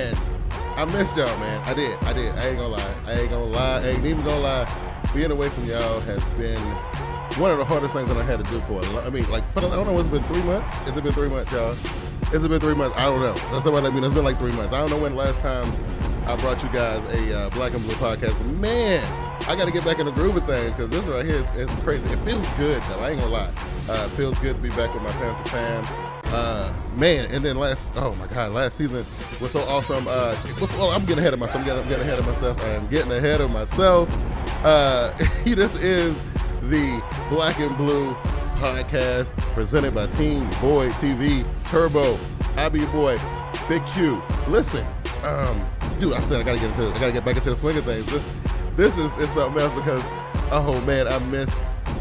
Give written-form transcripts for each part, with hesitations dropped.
man, I missed y'all, man. I did. I ain't gonna lie. I ain't even gonna lie. Being away from y'all has been one of the hardest things that I had to do for a long. I mean, like, I don't know, it's been 3 months? Has it been 3 months, y'all? Has it been 3 months? I don't know. That's what I mean. It's been like 3 months. I don't know when the last time I brought you guys a Black and Blue podcast. But man, I got to get back in the groove of things because this right here is crazy. It feels good, though. I ain't gonna lie. It feels good to be back with my Panther fam. Man, and then last season was so awesome. I'm getting ahead of myself. I'm getting ahead of myself. This is the Black and Blue podcast presented by TeamBoydTV Turbo. I be your boy, Big Q. Listen, dude, I said I gotta get back into the swing of things. This is something else because, oh man, I miss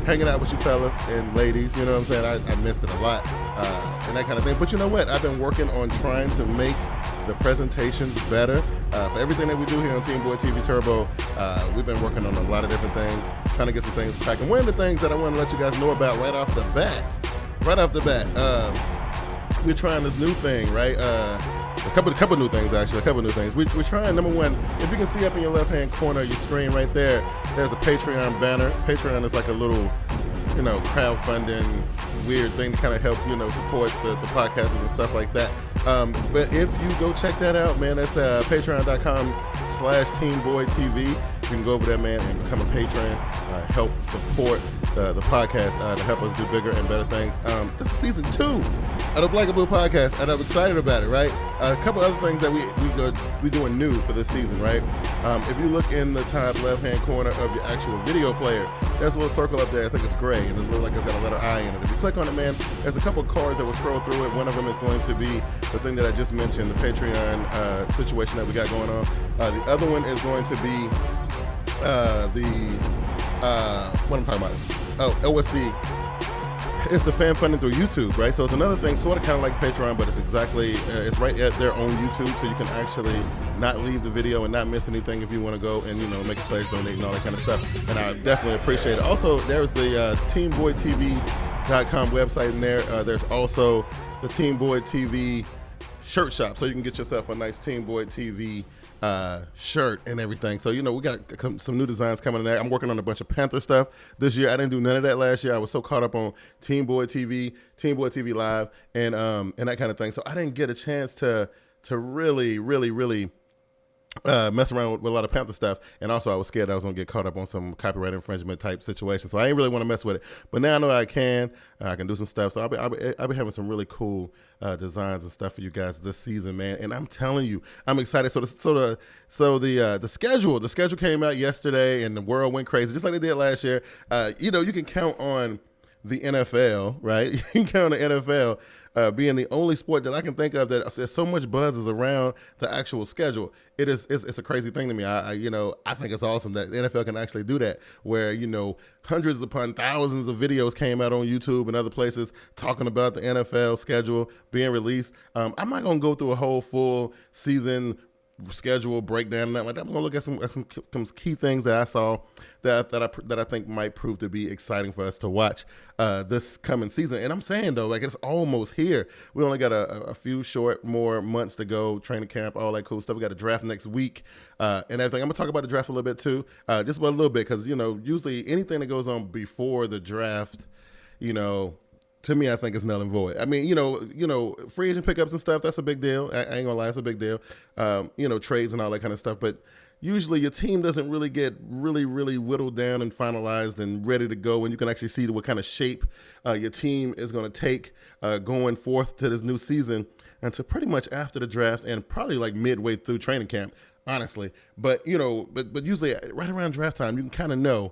hanging out with you fellas and ladies. You know what I'm saying? I missed it a lot and that kind of thing. But you know what? I've been working on trying to make the presentations better. For everything that we do here on TeamBoydTV Turbo, we've been working on a lot of different things, trying to get some things cracking. One of the things that I want to let you guys know about right off the bat, we're trying this new thing, right? A couple new things, actually. We're trying, number one, if you can see up in your left-hand corner of your screen right there, there's a Patreon banner. Patreon is like a little, crowdfunding weird thing to kind of help, support the podcasters and stuff like that. But if you go check that out, man, that's patreon.com/TeamBoydTV. You can go over there, man, and become a patron, help support the podcast to help us do bigger and better things. This is season 2 of the Black and Blue podcast, and I'm excited about it, right? A couple other things that we doing new for this season, right? If you look in the top left-hand corner of your actual video player, there's a little circle up there. I think it's gray, and it looks like it's got a letter I in it. If you click on it, man, there's a couple cards that will scroll through it. One of them is going to be the thing that I just mentioned, the Patreon situation that we got going on. The other one is going to be what I'm talking about. It's the fan funding through YouTube, right? So it's another thing, sort of kind of like Patreon, but it's exactly, it's right at their own YouTube, so you can actually not leave the video and not miss anything if you want to go and, make a pledge, donate, and all that kind of stuff. And I definitely appreciate it. Also, there's the TeamBoydTV.com website in there. There's also the TeamBoydTV shirt shop, so you can get yourself a nice TeamBoydTV shirt and everything. So, we got some new designs coming in there. I'm working on a bunch of Panther stuff this year. I didn't do none of that last year. I was so caught up on TeamBoydTV, TeamBoydTV Live, and that kind of thing. So I didn't get a chance to really mess around with a lot of Panther stuff. And also I was scared I was going to get caught up on some copyright infringement type situation. So I didn't really want to mess with it. But now I know I can do some stuff. So I'll be having some really cool designs and stuff for you guys this season, man. And I'm telling you, I'm excited. So the schedule came out yesterday and the world went crazy, just like they did last year. You can count on the NFL, right? You can count on the NFL being the only sport that I can think of that there's so much buzz is around the actual schedule. It's a crazy thing to me. I think it's awesome that the NFL can actually do that, where hundreds upon thousands of videos came out on YouTube and other places talking about the NFL schedule being released. I'm not gonna go through a whole full season schedule breakdown and that like that. I'm gonna look at some key things that I saw that I think might prove to be exciting for us to watch this coming season. And I'm saying though, like, it's almost here. We only got a few short more months to go, training camp, all that cool stuff. We got a draft next week and everything. I'm gonna talk about the draft a little bit too, just about a little bit, because usually anything that goes on before the draft, to me, I think it's null and void. I mean, free agent pickups and stuff, that's a big deal. I ain't gonna lie, it's a big deal. Trades and all that kind of stuff. But usually your team doesn't really get really whittled down and finalized and ready to go, and you can actually see what kind of shape your team is going to take going forth to this new season until pretty much after the draft and probably like midway through training camp, honestly. But usually right around draft time, you can kind of know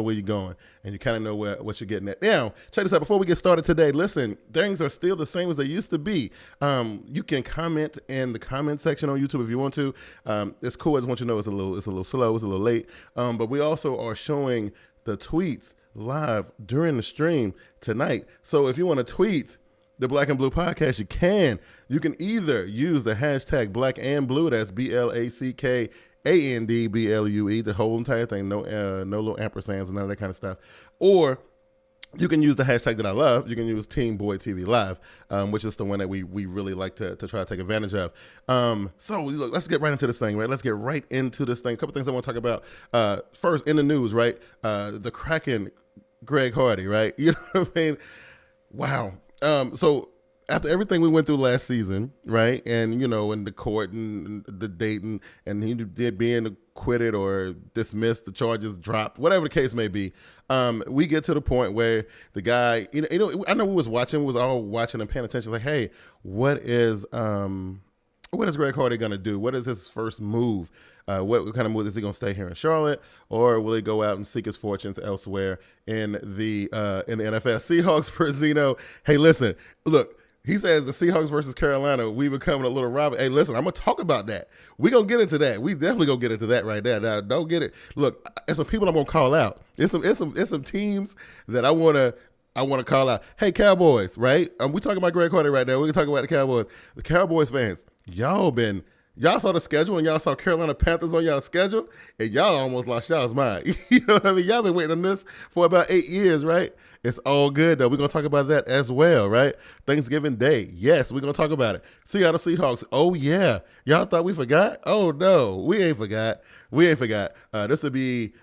where you're going, and you kind of know what you're getting at. Now, check this out. Before we get started today, listen, things are still the same as they used to be. You can comment in the comment section on YouTube if you want to. It's cool. I just want you to know it's a little slow, it's a little late. But we also are showing the tweets live during the stream tonight. So if you want to tweet the Black and Blue podcast, you can. You can either use the hashtag Black and Blue, that's BLACK ANDBLUE, the whole entire thing, no little ampersands and none of that kind of stuff. Or you can use the hashtag that I love. You can use TeamBoydTV Live, which is the one that we really like to try to take advantage of. So look, let's get right into this thing, right? Let's get right into this thing. A couple things I want to talk about. First, in the news, right? The Kraken, Greg Hardy, right? You know what I mean? Wow. So after everything we went through last season, right? And, you know, in the court and the Dayton, and he did being acquitted or dismissed, the charges dropped, whatever the case may be. We get to the point where the guy, I know we was all watching and paying attention, like, hey, what is Greg Hardy going to do? What is his first move? What kind of move is he going to stay here in Charlotte, or will he go out and seek his fortunes elsewhere in the NFL? Seahawks for Zeno. Hey, listen, look. He says the Seahawks versus Carolina, we becoming a little rival. Hey, listen, I'm going to talk about that. We're going to get into that. We definitely going to get into that right there. Now, don't get it. Look, there's some people I'm going to call out. It's some teams that I want to call out. Hey, Cowboys, right? We talking about Greg Hardy right now. We're talking about the Cowboys. The Cowboys fans, y'all saw the schedule and y'all saw Carolina Panthers on y'all's schedule and y'all almost lost y'all's mind. You know what I mean? Y'all been waiting on this for about 8 years, right? It's all good, though. We're going to talk about that as well, right? Thanksgiving Day. Yes, we're going to talk about it. Seattle Seahawks. Oh, yeah. Y'all thought we forgot? Oh, no. We ain't forgot. This will be,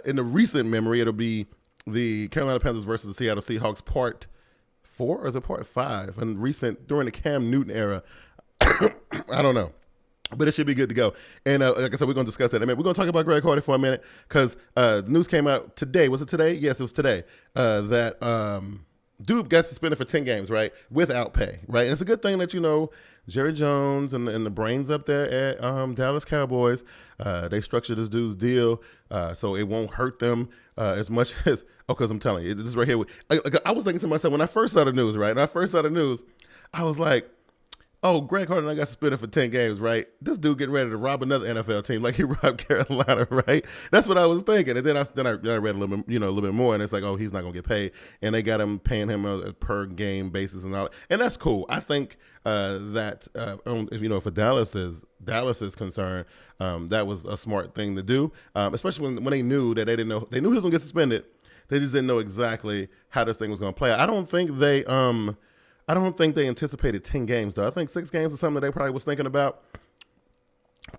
in the recent memory, it'll be the Carolina Panthers versus the Seattle Seahawks part 4, or is it part 5? And during the Cam Newton era. I don't know. But it should be good to go. And like I said, we're going to discuss that. I mean, we're going to talk about Greg Hardy for a minute because the news came out today. Was it today? Yes, it was today. That dude got suspended for 10 games, right? Without pay, right? And it's a good thing that, Jerry Jones and the brains up there at Dallas Cowboys, they structured this dude's deal so it won't hurt them as much as, because I'm telling you, this is right here. I was thinking to myself, when I first saw the news, right? I was like, oh, Greg Hardy got suspended for 10 games, right? This dude getting ready to rob another NFL team like he robbed Carolina, right? That's what I was thinking. And then I read a little bit more, and it's like, oh, he's not gonna get paid, and they got him paying him a per game basis and all, and that's cool. I think that for Dallas is concerned, that was a smart thing to do, especially when they knew that they knew he was gonna get suspended. They just didn't know exactly how this thing was gonna play out. I don't think they anticipated 10 games, though. I think 6 games is something that they probably was thinking about.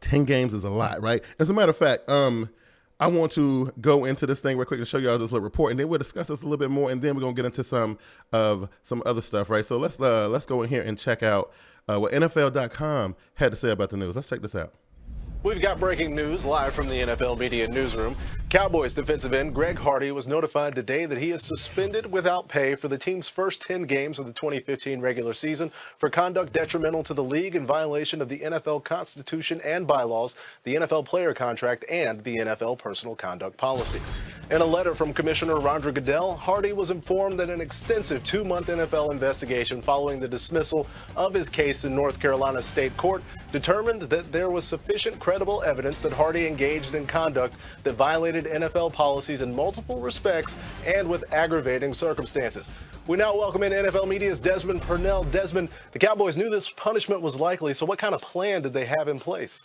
10 games is a lot, right? As a matter of fact, I want to go into this thing real quick and show you all this little report, and then we'll discuss this a little bit more, and then we're going to get into some other stuff, right? So let's go in here and check out what NFL.com had to say about the news. Let's check this out. We've got breaking news live from the NFL media newsroom. Cowboys defensive end Greg Hardy was notified today that he is suspended without pay for the team's first 10 games of the 2015 regular season for conduct detrimental to the league in violation of the NFL Constitution and bylaws, the NFL player contract, and the NFL personal conduct policy. In a letter from Commissioner Roger Goodell, Hardy was informed that an extensive 2-month NFL investigation following the dismissal of his case in North Carolina State Court determined that there was sufficient credible evidence that Hardy engaged in conduct that violated NFL policies in multiple respects and with aggravating circumstances. We now welcome in NFL Media's Desmond Purnell. Desmond, the Cowboys knew this punishment was likely, so what kind of plan did they have in place?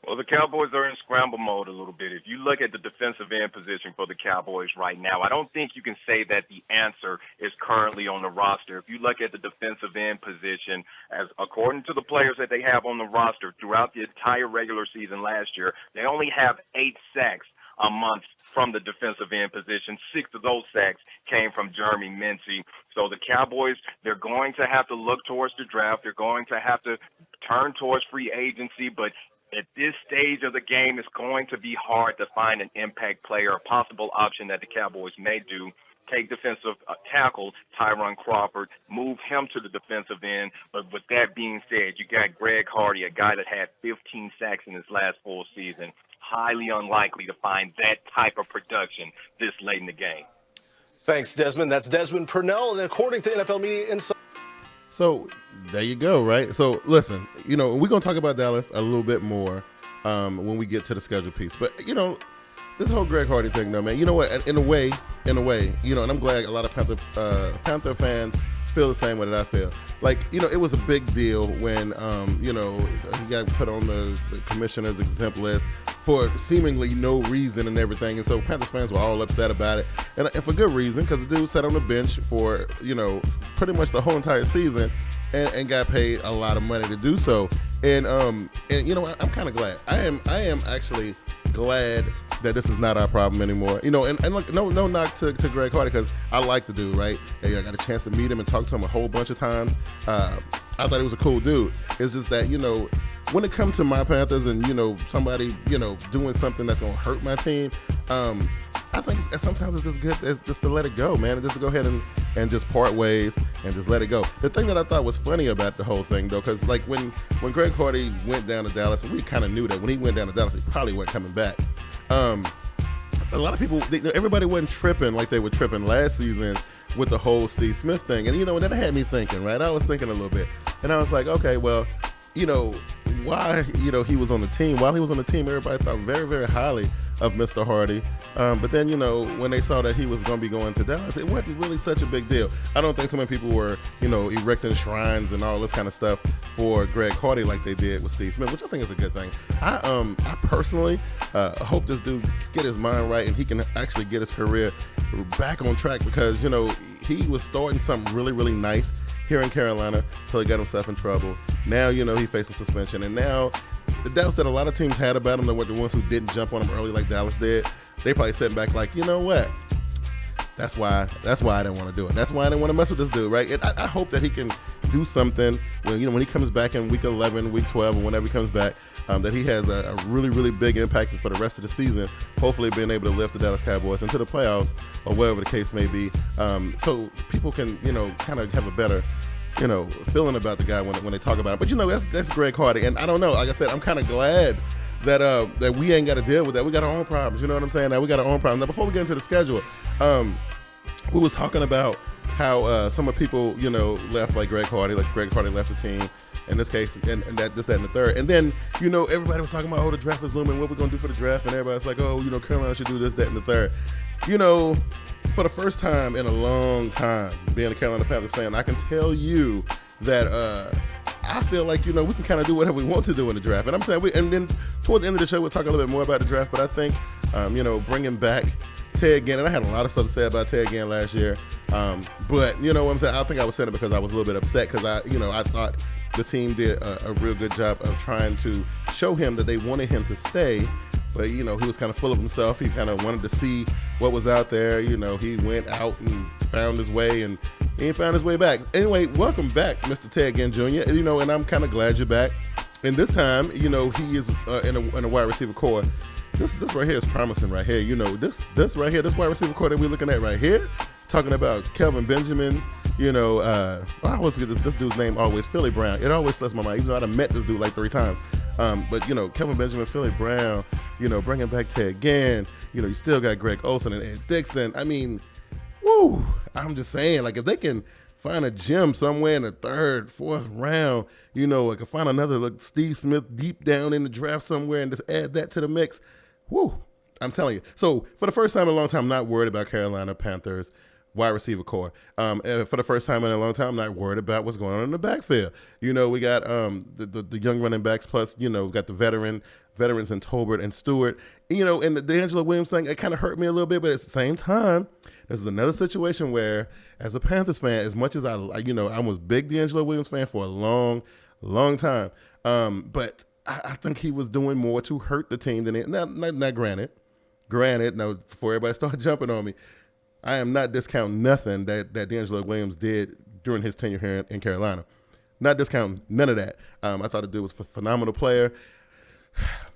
Well, the Cowboys are in scramble mode a little bit. If you look at the defensive end position for the Cowboys right now, I don't think you can say that the answer is currently on the roster. If you look at the defensive end position, as according to the players that they have on the roster throughout the entire regular season last year, they only have 8 sacks a month from the defensive end position. 6 of those sacks came from Jeremy Mincey. So the Cowboys, they're going to have to look towards the draft. They're going to have to turn towards free agency, but at this stage of the game, it's going to be hard to find an impact player, a possible option that the Cowboys may do. Take defensive tackle Tyron Crawford, move him to the defensive end. But with that being said, you got Greg Hardy, a guy that had 15 sacks in his last full season. Highly unlikely to find that type of production this late in the game. Thanks, Desmond. That's Desmond Purnell, and according to NFL Media Insight. So there you go, right? So listen, we're going to talk about Dallas a little bit more when we get to the schedule piece. But, this whole Greg Hardy thing, though, man, you know what? In a way, and I'm glad a lot of Panther fans feel the same way that I feel. Like, it was a big deal when, he got put on the commissioner's exempt list for seemingly no reason and everything. And so Panthers fans were all upset about it, and for good reason, because the dude sat on the bench for, pretty much the whole entire season and got paid a lot of money to do so. And I'm kind of glad. I am actually glad that this is not our problem anymore. And look, no knock to Greg Hardy, because I like the dude, right? I got a chance to meet him and talk to him a whole bunch of times. I thought he was a cool dude. It's just that, when it comes to my Panthers and, somebody, doing something that's going to hurt my team, I think sometimes it's just good just to let it go, man, and just to go ahead and just part ways and just let it go. The thing that I thought was funny about the whole thing, though, because like when Greg Hardy went down to Dallas, and we kind of knew that when he went down to Dallas, he probably wasn't coming back. A lot of people, everybody wasn't tripping like they were tripping last season with the whole Steve Smith thing. And, and that had me thinking, right? I was thinking a little bit. And I was like, okay, well, why, he was on the team. While he was on the team, everybody thought very, very highly of Mr. Hardy. But then, when they saw that he was going to be going to Dallas, it wasn't really such a big deal. I don't think so many people were, erecting shrines and all this kind of stuff for Greg Hardy like they did with Steve Smith, which I think is a good thing. I personally hope this dude get his mind right and he can actually get his career back on track, because, he was starting something really, really nice here in Carolina until he got himself in trouble. Now, he faced suspension, and now the doubts that a lot of teams had about him, the ones who didn't jump on him early like Dallas did, they probably sitting back like, you know what? That's why I didn't want to do it. That's why I didn't want to mess with this dude, right? And I hope that he can do something when he comes back in week 11, week 12, or whenever he comes back, that he has a really, really big impact for the rest of the season, hopefully being able to lift the Dallas Cowboys into the playoffs or whatever the case may be, so people can, kind of have a better, feeling about the guy when they talk about him. But, that's Greg Hardy. And I don't know, like I said, I'm kind of glad that we ain't got to deal with that. We got our own problems. You know what I'm saying? Now we got our own problems. Now, before we get into the schedule, we was talking about how some of the people, left like Greg Hardy left the team in this case, and that, this, that, and the third. And then, everybody was talking about, the draft is looming, what we're going to do for the draft. And everybody's like, Carolina should do this, that, and the third. For the first time in a long time, being a Carolina Panthers fan, I can tell you that I feel like, we can kind of do whatever we want to do in the draft. And I'm saying, and then toward the end of the show, we'll talk a little bit more about the draft. But I think, bringing back Ted Ginn, and I had a lot of stuff to say about Ted Ginn last year. But you know what I'm saying? I think I was saying it because I was a little bit upset, because I thought the team did a real good job of trying to show him that they wanted him to stay. But, he was kind of full of himself. He kind of wanted to see what was out there. He went out and found his way, and he ain't found his way back. Anyway, welcome back, Mr. Ted Ginn Jr., and I'm kind of glad you're back. And this time, he is in a wide receiver core. This right here is promising right here. This right here, this wide receiver core that we're looking at right here, talking about Kelvin Benjamin, I always get this dude's name always, Philly Brown. It always slips my mind, even though I've met this dude like 3 times. But, Kelvin Benjamin, Philly Brown, bringing back Ted Ginn, you still got Greg Olsen and Ed Dixon. I mean, woo, I'm just saying, like, if they can find a gem somewhere in the 3rd, 4th round, I can find another Steve Smith deep down in the draft somewhere and just add that to the mix, woo, I'm telling you. So, for the first time in a long time, I'm not worried about Carolina Panthers wide receiver core. For the first time in a long time, I'm not worried about what's going on in the backfield. We got the young running backs, plus, we got the veterans in Tolbert and Stewart. And the D'Angelo Williams thing, it kind of hurt me a little bit, but at the same time, this is another situation where, as a Panthers fan, as much as I was a big D'Angelo Williams fan for a long, long time, but I think he was doing more to hurt the team than it. Now, granted, now, before everybody started jumping on me, I am not discounting nothing that D'Angelo Williams did during his tenure here in Carolina. Not discounting none of that. I thought the dude was a phenomenal player.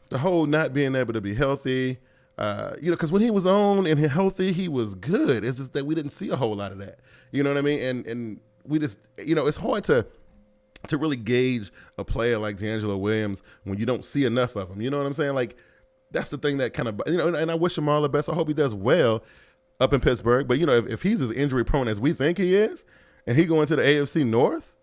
The whole not being able to be healthy, because when he was on and healthy, he was good. It's just that we didn't see a whole lot of that. You know what I mean? And we just, it's hard to really gauge a player like D'Angelo Williams when you don't see enough of him. You know what I'm saying? Like, that's the thing that kind of, and I wish him all the best. I hope he does well up in Pittsburgh. But, if he's as injury prone as we think he is, and he going to the AFC North,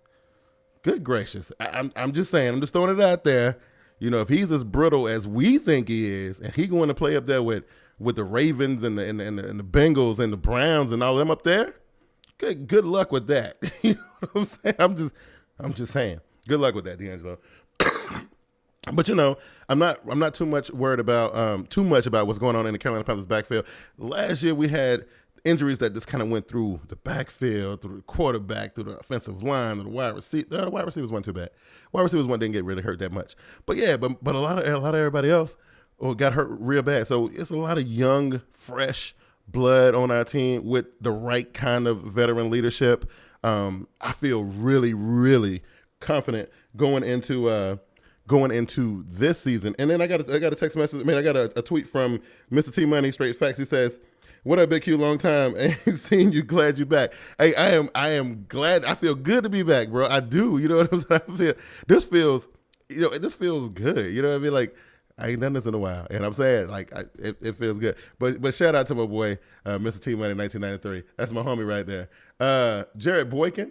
good gracious. I'm just saying, I'm just throwing it out there. If he's as brittle as we think he is, and he going to play up there with the Ravens and the Bengals and the Browns and all them up there, good luck with that. You know what I'm saying? I'm just saying, good luck with that, D'Angelo. But I'm not too much about what's going on in the Carolina Panthers backfield. Last year we had injuries that just kind of went through the backfield, through the quarterback, through the offensive line, through the wide receiver. The wide receivers weren't too bad. Wide receivers didn't get really hurt that much. But yeah, but a lot of everybody else got hurt real bad. So it's a lot of young, fresh blood on our team with the right kind of veteran leadership. I feel really, really confident going into this season. And then I got a text message. I got a tweet from Mr. T Money, Straight Facts. He says, "What up, Big Q? Long time. Ain't seen you. Glad you back." Hey, I am glad. I feel good to be back, bro. I do. You know what I'm saying? This feels good. You know what I mean? Like, I ain't done this in a while, and I'm saying, like, it feels good. But shout out to my boy, Mr. T Money 1993. That's my homie right there. Jared Boykin.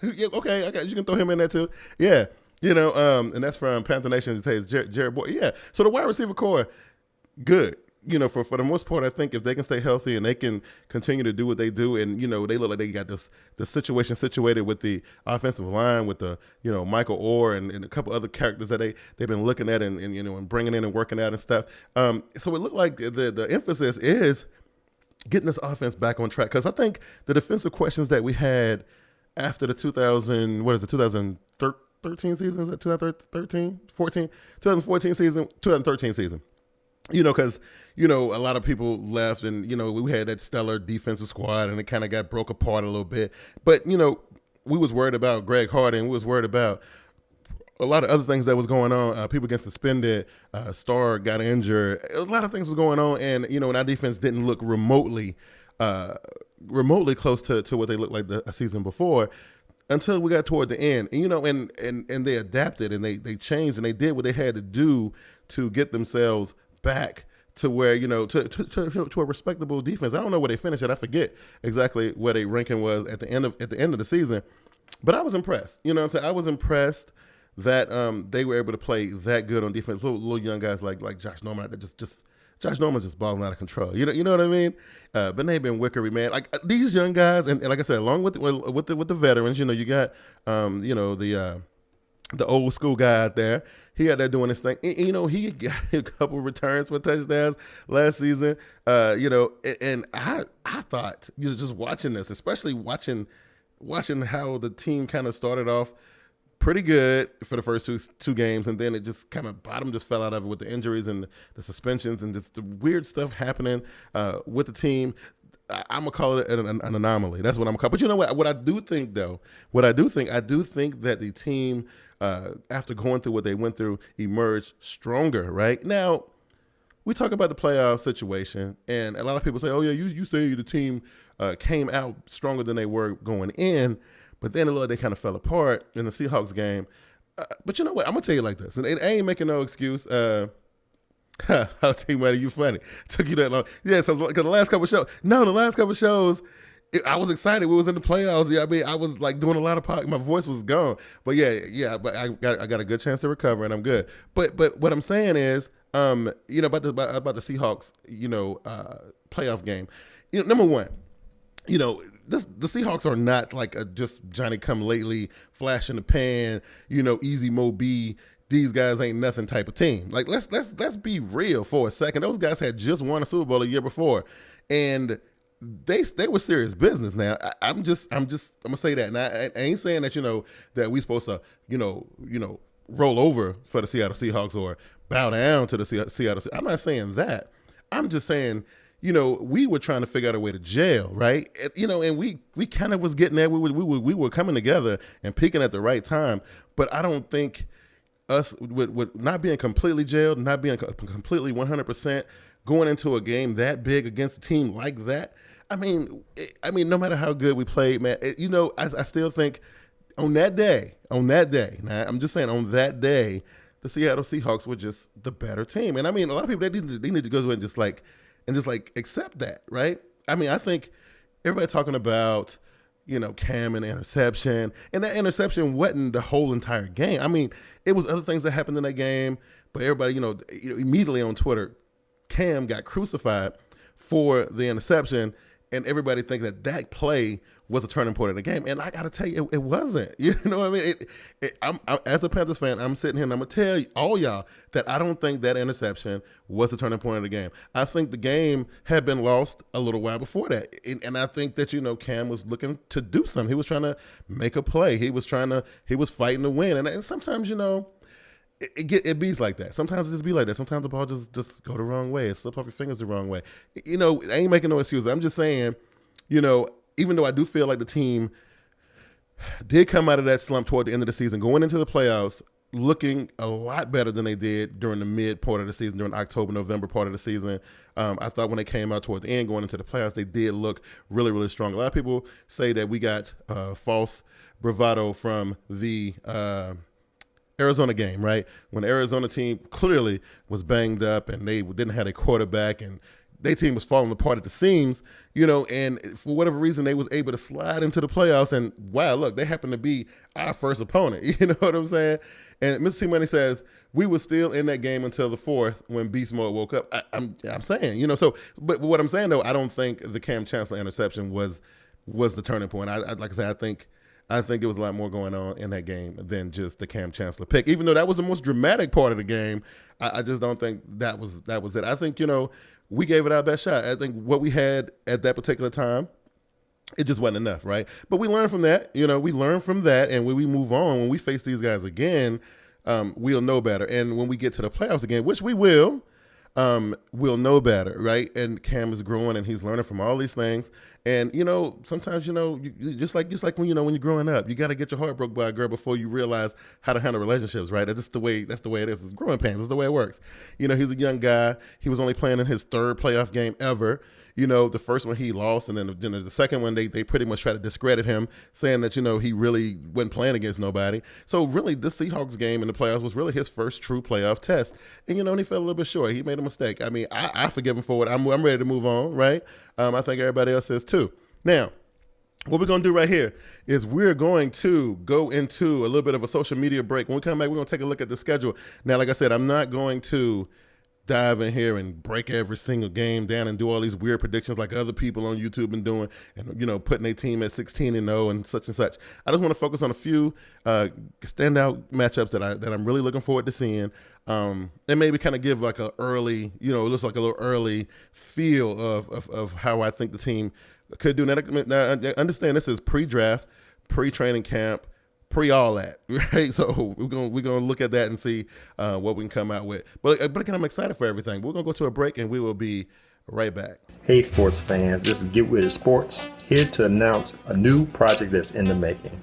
Yeah, okay, you can throw him in there too. Yeah. And that's from Panther Nation. It says Jared Boy. Yeah. So the wide receiver core, good. For the most part, I think if they can stay healthy and they can continue to do what they do, and they look like they got the situation situated with the offensive line, with the Michael Orr and a couple other characters that they've been looking at and bringing in and working out and stuff. So it looked like the emphasis is getting this offense back on track, because I think the defensive questions that we had after the 2013 season, was it 2013, 14, 2014 season, 2013 season. Because, a lot of people left and, we had that stellar defensive squad and it kind of got broke apart a little bit. But, we was worried about Greg Hardy, and we was worried about a lot of other things that was going on. People getting suspended, Starr got injured. A lot of things was going on, and, and our defense didn't look remotely close to what they looked like a season before, until we got toward the end. And they adapted and they changed and they did what they had to do to get themselves back to where, to a respectable defense. I don't know where they finished at. I forget exactly where their ranking was at the end of the season, but I was impressed. I was impressed that they were able to play that good on defense. Little young guys like Josh Norman, Josh Norman's just balling out of control. You know what I mean? But they've been wickery, man. Like these young guys, and like I said, along with the veterans, you got the old school guy out there. He had that doing his thing. And, he got a couple returns for touchdowns last season. And I thought, just watching this, especially watching how the team kind of started off pretty good for the first two games, and then it just kind of bottom just fell out of it with the injuries and the suspensions and just the weird stuff happening with the team. I'm gonna call it an anomaly. That's what I'm gonna call it. But you know what I do think though? I do think that the team, after going through what they went through, emerged stronger. Right now, we talk about the playoff situation, and a lot of people say, "Oh yeah, you say the team came out stronger than they were going in." But then they kind of fell apart in the Seahawks game. But you know what? I'm going to tell you like this. And I ain't making no excuse. I'll tell you, man, you funny. It took you that long. Yeah, so because the last couple shows, I was excited. We was in the playoffs. Yeah, I mean, I was like doing a lot of my voice was gone. But but I got a good chance to recover, and I'm good. But what I'm saying is, about the Seahawks, playoff game. Number one, the Seahawks are not like just Johnny come lately, flash in the pan, easy Mo B. These guys ain't nothing type of team. Like let's be real for a second. Those guys had just won a Super Bowl a year before, and they were serious business. Now I'm gonna say that. And I ain't saying that that we supposed to roll over for the Seattle Seahawks or bow down to the Seattle. I'm not saying that. I'm just saying. We were trying to figure out a way to gel, right? And we kind of was getting there. We were coming together and peaking at the right time. But I don't think us with not being completely gelled, not being completely 100%, going into a game that big against a team like that. I mean, no matter how good we played, man. I still think on that day. Now I'm just saying on that day, the Seattle Seahawks were just the better team. And I mean, a lot of people they need to go and just accept that, right? I mean, I think everybody talking about, Cam and interception, and that interception wasn't the whole entire game. I mean, it was other things that happened in that game, but everybody, immediately on Twitter, Cam got crucified for the interception, and everybody thinks that play was a turning point in the game. And I got to tell you, it wasn't. You know what I mean? I'm, as a Panthers fan, I'm sitting here and I'm going to tell all y'all that I don't think that interception was the turning point of the game. I think the game had been lost a little while before that. And I think that, Cam was looking to do something. He was trying to make a play. He was fighting to win. And sometimes, it bees like that. Sometimes it just be like that. Sometimes the ball just go the wrong way. It slip off your fingers the wrong way. I ain't making no excuses. I'm just saying, even though I do feel like the team did come out of that slump toward the end of the season, going into the playoffs, looking a lot better than they did during the mid part of the season, during October, November part of the season. I thought when they came out toward the end, going into the playoffs, they did look really, really strong. A lot of people say that we got false bravado from the Arizona game, right? When the Arizona team clearly was banged up and they didn't have a quarterback and their team was falling apart at the seams, and for whatever reason, they was able to slide into the playoffs. And wow, look, they happened to be our first opponent. You know what I'm saying? And Mr. T Money says we were still in that game until the fourth when Beast Mode woke up. I'm saying, but what I'm saying though, I don't think the Cam Chancellor interception was the turning point. Like I said, I think it was a lot more going on in that game than just the Cam Chancellor pick. Even though that was the most dramatic part of the game, I just don't think that was it. I think, we gave it our best shot. I think what we had at that particular time, it just wasn't enough, right? But we learned from that. We learned from that, and when we move on, when we face these guys again, we'll know better. And when we get to the playoffs again, which we will, we'll know better, right? And Cam is growing and he's learning from all these things. And, sometimes, you just like when, when you're growing up, you got to get your heart broke by a girl before you realize how to handle relationships, right? That's the way it is. It's growing pains. That's the way it works. He's a young guy. He was only playing in his third playoff game ever. The first one he lost, and then the second one they pretty much tried to discredit him, saying that, he really wasn't playing against nobody. So really, this Seahawks game in the playoffs was really his first true playoff test. And, and he fell a little bit short. He made a mistake. I mean, I forgive him for it. I'm ready to move on, right? I think everybody else is too. Now, what we're going to do right here is we're going to go into a little bit of a social media break. When we come back, we're going to take a look at the schedule. Now, like I said, I'm not going to dive in here and break every single game down and do all these weird predictions like other people on YouTube been doing and, putting their team at 16-0 and such and such. I just want to focus on a few standout matchups that I'm really looking forward to seeing. And maybe kind of give like a early, it looks like a little early feel of how I think the team could do. Now, understand this is pre-draft, pre-training camp, pre-all that, right? So we're gonna look at that and see what we can come out with. But again, I'm excited for everything. We're gonna go to a break and we will be right back. Hey sports fans, this is Get With It Sports, here to announce a new project that's in the making.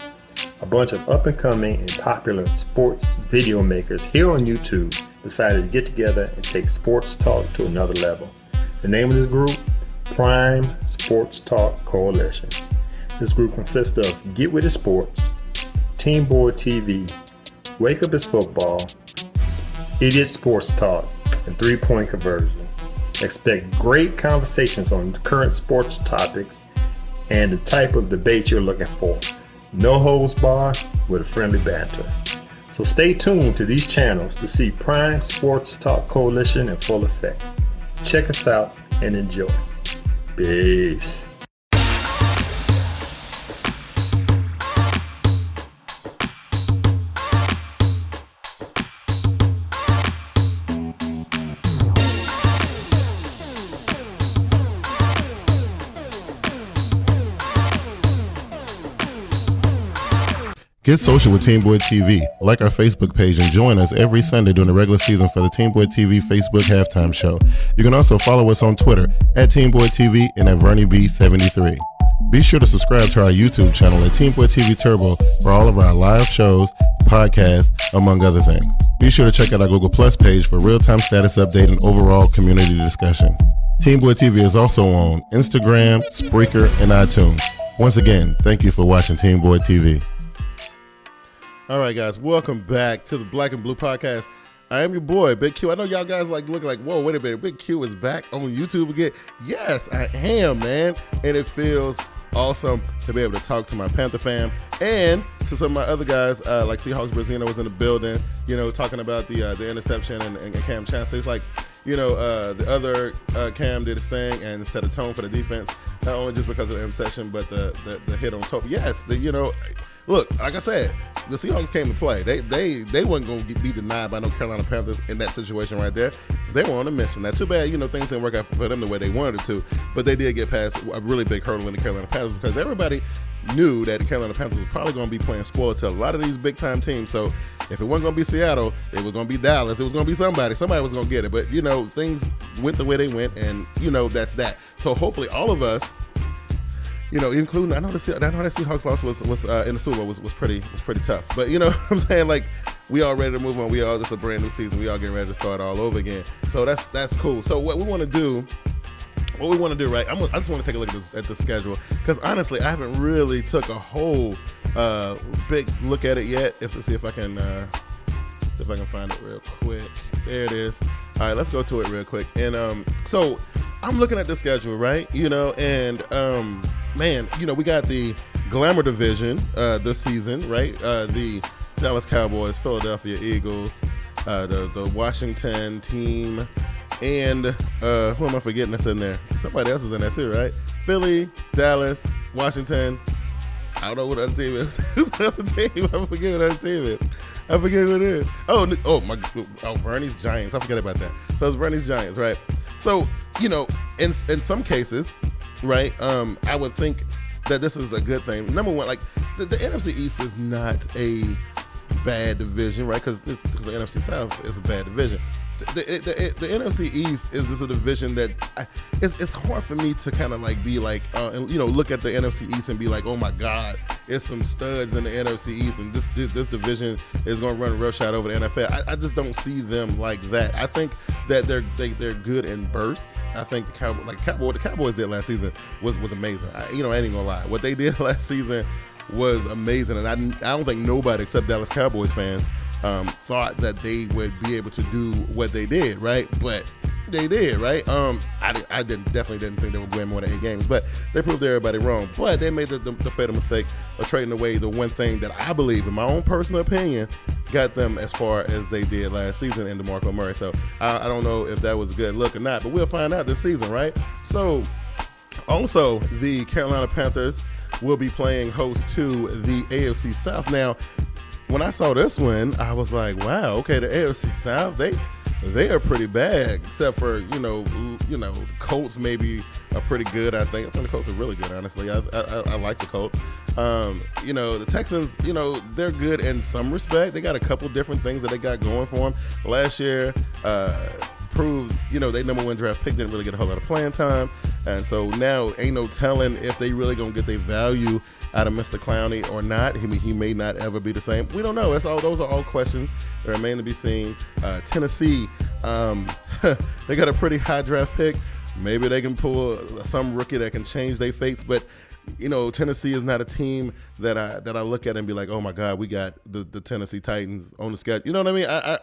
A bunch of up-and-coming and popular sports video makers here on YouTube decided to get together and take sports talk to another level. The name of this group, Prime Sports Talk Coalition. This group consists of Get With It Sports, TeamBoydTV, Wake Up Is Football, Idiot Sports Talk, and 3-Point Conversion. Expect great conversations on current sports topics and the type of debate you're looking for. No holds barred with a friendly banter. So stay tuned to these channels to see Prime Sports Talk Coalition in full effect. Check us out and enjoy. Peace. Get social with TeamBoydTV. Like our Facebook page and join us every Sunday during the regular season for the TeamBoydTV Facebook halftime show. You can also follow us on Twitter at TeamBoydTV and at VernieB73. Be sure to subscribe to our YouTube channel at TeamBoydTV Turbo for all of our live shows, podcasts, among other things. Be sure to check out our Google Plus page for real-time status update and overall community discussion. TeamBoydTV is also on Instagram, Spreaker, and iTunes. Once again, thank you for watching TeamBoydTV. All right, guys, welcome back to the Black and Blue Podcast. I am your boy, Big Q. I know y'all guys look like, whoa, wait a minute, Big Q is back on YouTube again. Yes, I am, man, and it feels awesome to be able to talk to my Panther fam and to some of my other guys, like Seahawks Brazino was in the building, talking about the interception and Cam Chancellor. It's like, the other Cam did his thing and set a tone for the defense, not only just because of the interception, but the hit on top. Yes, look, like I said, the Seahawks came to play. They wasn't going to be denied by no Carolina Panthers in that situation right there. They were on a mission. Now, too bad, things didn't work out for them the way they wanted it to, but they did get past a really big hurdle in the Carolina Panthers because everybody knew that the Carolina Panthers was probably going to be playing spoiler to a lot of these big-time teams. So if it wasn't going to be Seattle, it was going to be Dallas. It was going to be somebody. Somebody was going to get it. But, things went the way they went, and, that's that. So hopefully all of us, including I know that Seahawks loss was in the Super Bowl was pretty tough. But what I'm saying, like, we all ready to move on. This is a brand new season. We all getting ready to start all over again. So that's cool. So what we want to do, right? I just want to take a look at the schedule because honestly, I haven't really took a whole big look at it yet. Let's see if I can find it real quick. There it is. All right, let's go to it real quick. And so I'm looking at the schedule, right? And man, we got the Glamour division this season, right? The Dallas Cowboys, Philadelphia Eagles, the Washington team, and who am I forgetting that's in there? Somebody else is in there too, right? Philly, Dallas, Washington. I don't know what other team is. Who's the other team? I forget what other team is. I forget who it is. Vernie's Giants. I forget about that. So it's Vernie's Giants, right? So, in some cases, right, I would think that this is a good thing. Number one, like, the NFC East is not a bad division, right? Because the NFC South is a bad division. The NFC East is just a division that it's hard for me to kind of like be like, look at the NFC East and be like, oh my God, it's some studs in the NFC East, and this division is going to run a real shot over the NFL. I just don't see them like that. I think that they're good in bursts. I think what the Cowboys did last season was amazing. I ain't gonna lie, what they did last season was amazing, and I don't think nobody except Dallas Cowboys fans thought that they would be able to do what they did, right? But they did, right? I definitely didn't think they would win more than 8 games, but they proved everybody wrong. But they made the fatal mistake of trading away the one thing that I believe, in my own personal opinion, got them as far as they did last season in DeMarco Murray. So I don't know if that was a good look or not, but we'll find out this season, right? So also the Carolina Panthers will be playing host to the AFC South. Now, when I saw this one, I was like, wow, okay, the AFC South, they are pretty bad, except for, the Colts maybe are pretty good, I think. I think the Colts are really good, honestly. I like the Colts. The Texans, they're good in some respect. They got a couple different things that they got going for them. Last year, proved, they number 1 draft pick didn't really get a whole lot of playing time. And so now ain't no telling if they really going to get their value out of Mr. Clowney or not. He may not ever be the same. We don't know. Those are all questions that remain to be seen. Tennessee, they got a pretty high draft pick. Maybe they can pull some rookie that can change their fates, but Tennessee is not a team that I look at and be like, oh my God, we got the Tennessee Titans on the schedule. You know what I mean? I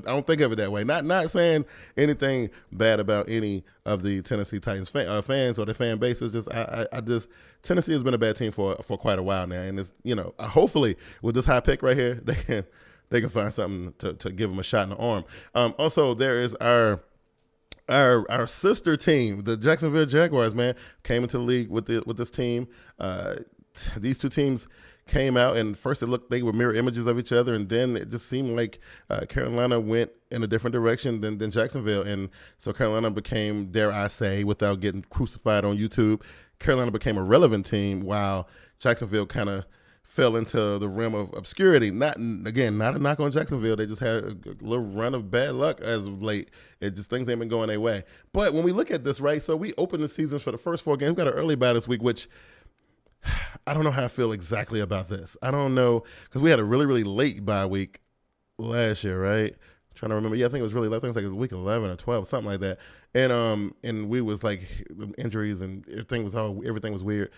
don't think of it that way. Not saying anything bad about any of the Tennessee Titans fans or the fan base. It's just Tennessee has been a bad team for quite a while now, and it's hopefully with this high pick right here, they can find something to give them a shot in the arm. Also, there is our sister team, the Jacksonville Jaguars, man, came into the league with this team. These two teams came out, and first they were mirror images of each other, and then it just seemed like Carolina went in a different direction than Jacksonville, and so Carolina became, dare I say, without getting crucified on YouTube, Carolina became a relevant team, while Jacksonville kind of fell into the realm of obscurity. Not a knock on Jacksonville. They just had a little run of bad luck as of late. Things ain't been going their way. But when we look at this, right, so we opened the season for the first 4 games. We got an early bye this week, which I don't know how I feel exactly about this. I don't know, because we had a really, really late bye week last year, right? I'm trying to remember. Yeah, I think it was really late. I think it was like week 11 or 12, something like that. And we was like injuries and everything was weird.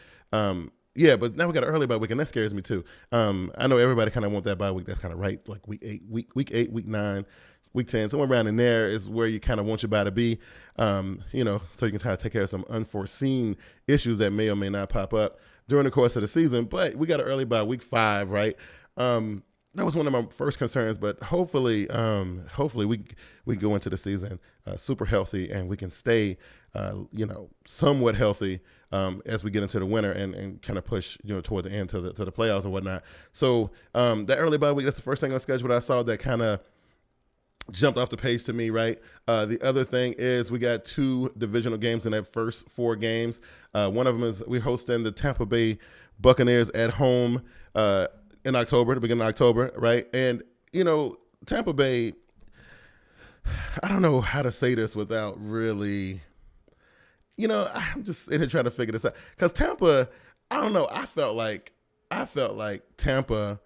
Yeah, but now we got an early bye week, and that scares me too. I know everybody kind of want that bye week. That's kind of right, like week 8, week 9, week 10, somewhere around in there is where you kind of want your bye to be, so you can kind of take care of some unforeseen issues that may or may not pop up during the course of the season. But we got an early bye, week 5, right? that was one of my first concerns, but hopefully we go into the season super healthy and we can stay, somewhat healthy as we get into the winter and kind of push, toward the end to the playoffs and whatnot. So that early bye week, that's the first thing on the schedule that I saw that kind of jumped off the page to me, right? The other thing is we got 2 divisional games in that first 4 games. One of them is we're hosting the Tampa Bay Buccaneers at home in October, the beginning of October, right? And, Tampa Bay, I don't know how to say this without really, I'm just in here trying to figure this out. Because Tampa, I don't know, I felt like Tampa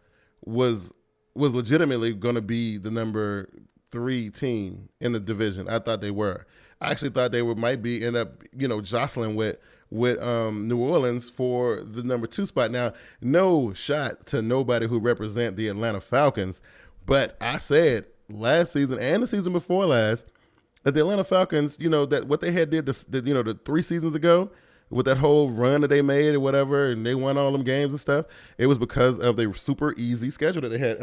was legitimately going to be the number 3 team in the division. I thought they were. I actually thought they might end up, jostling with New Orleans for the number 2 spot. Now, no shot to nobody who represent the Atlanta Falcons, but I said last season and the season before last that the Atlanta Falcons, that what they had did the 3 seasons ago with that whole run that they made or whatever, and they won all them games and stuff, it was because of the super easy schedule that they had.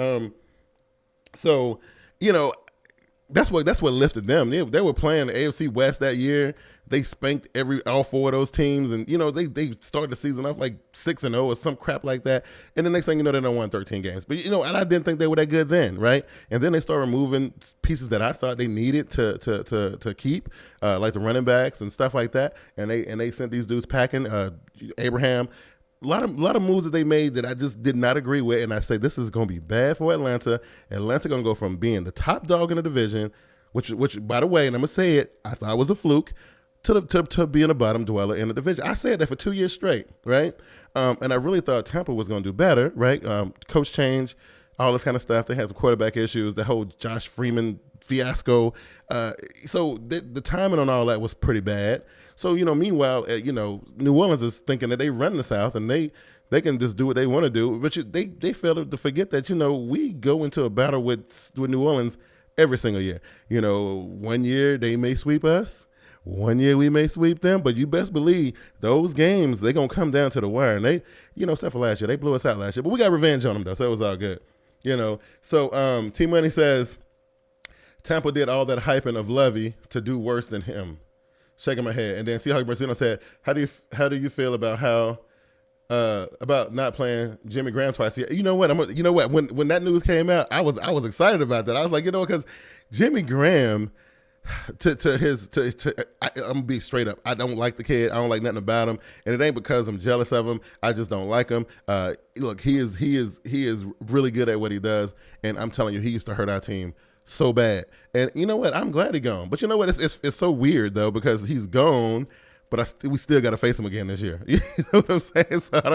That's what lifted them. They were playing the AFC West that year. They spanked all 4 of those teams, and they started the season off like 6-0 or some crap like that. And the next thing you know, they don't won 13 games. But and I didn't think they were that good then, right? And then they started removing pieces that I thought they needed to keep, like the running backs and stuff like that. And they sent these dudes packing. Abraham. A lot of moves that they made that I just did not agree with, and I say this is going to be bad for Atlanta. Atlanta going to go from being the top dog in the division, which by the way, and I'm going to say it, I thought was a fluke, to being a bottom dweller in the division. I said that for 2 years straight, right? And I really thought Tampa was going to do better, right? Coach change, all this kind of stuff. They had some quarterback issues, the whole Josh Freeman fiasco. So the timing on all that was pretty bad. So, meanwhile, New Orleans is thinking that they run the South and they can just do what they want to do. But they fail to forget that, we go into a battle with New Orleans every single year. 1 year they may sweep us. 1 year we may sweep them. But you best believe those games, they're going to come down to the wire. And they, except for last year, they blew us out last year. But we got revenge on them, though, so it was all good. So T Money says Tampa did all that hyping of Levy to do worse than him. Shaking my head. And then Seahawk Marcino said, how do you feel about about not playing Jimmy Graham twice a year? You know what? When that news came out, I was excited about that. I was like, because Jimmy Graham, I'm gonna be straight up. I don't like the kid. I don't like nothing about him, and it ain't because I'm jealous of him. I just don't like him. Look, he is really good at what he does, and I'm telling you, he used to hurt our team so bad. And you know what? I'm glad he's gone. But you know what? It's so weird though, because he's gone, but we still got to face him again this year. You know what I'm saying? So I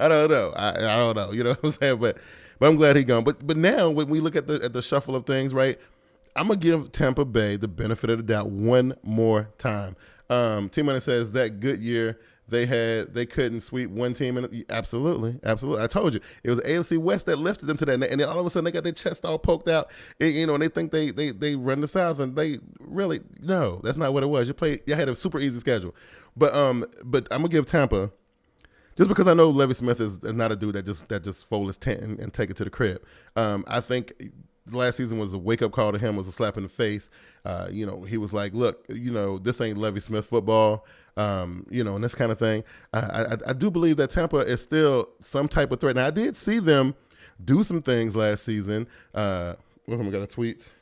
don't know. I don't know. You know what I'm saying? But I'm glad he's gone. But now when we look at the shuffle of things, right? I'm gonna give Tampa Bay the benefit of the doubt one more time. T Money says that good year they couldn't sweep one team. Absolutely. I told you it was AFC West that lifted them to that, and then all of a sudden they got their chest all poked out, and they think they run the South, and they really no, that's not what it was. You had a super easy schedule, but I'm gonna give Tampa. Just because I know Levy Smith is not a dude that just fold his tent and take it to the crib. I think last season was a wake-up call to him, was a slap in the face. He was like, look, this ain't Levy Smith football, and this kind of thing. I do believe that Tampa is still some type of threat. Now, I did see them do some things last season. Got a tweet.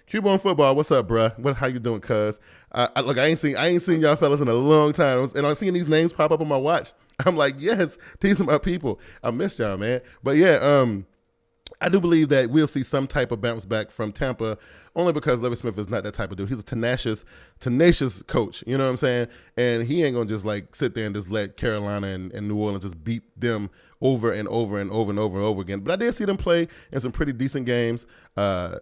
Cuba on football, what's up, bruh? How you doing, cuz? I ain't seen y'all fellas in a long time, and I'm seeing these names pop up on my watch. I'm like, yes, these are my people. I missed y'all, man. But yeah, I do believe that we'll see some type of bounce back from Tampa, only because Levy Smith is not that type of dude. He's a tenacious coach, you know what I'm saying? And he ain't going to just like sit there and just let Carolina and New Orleans just beat them over and over and over and over and over again. But I did see them play in some pretty decent games last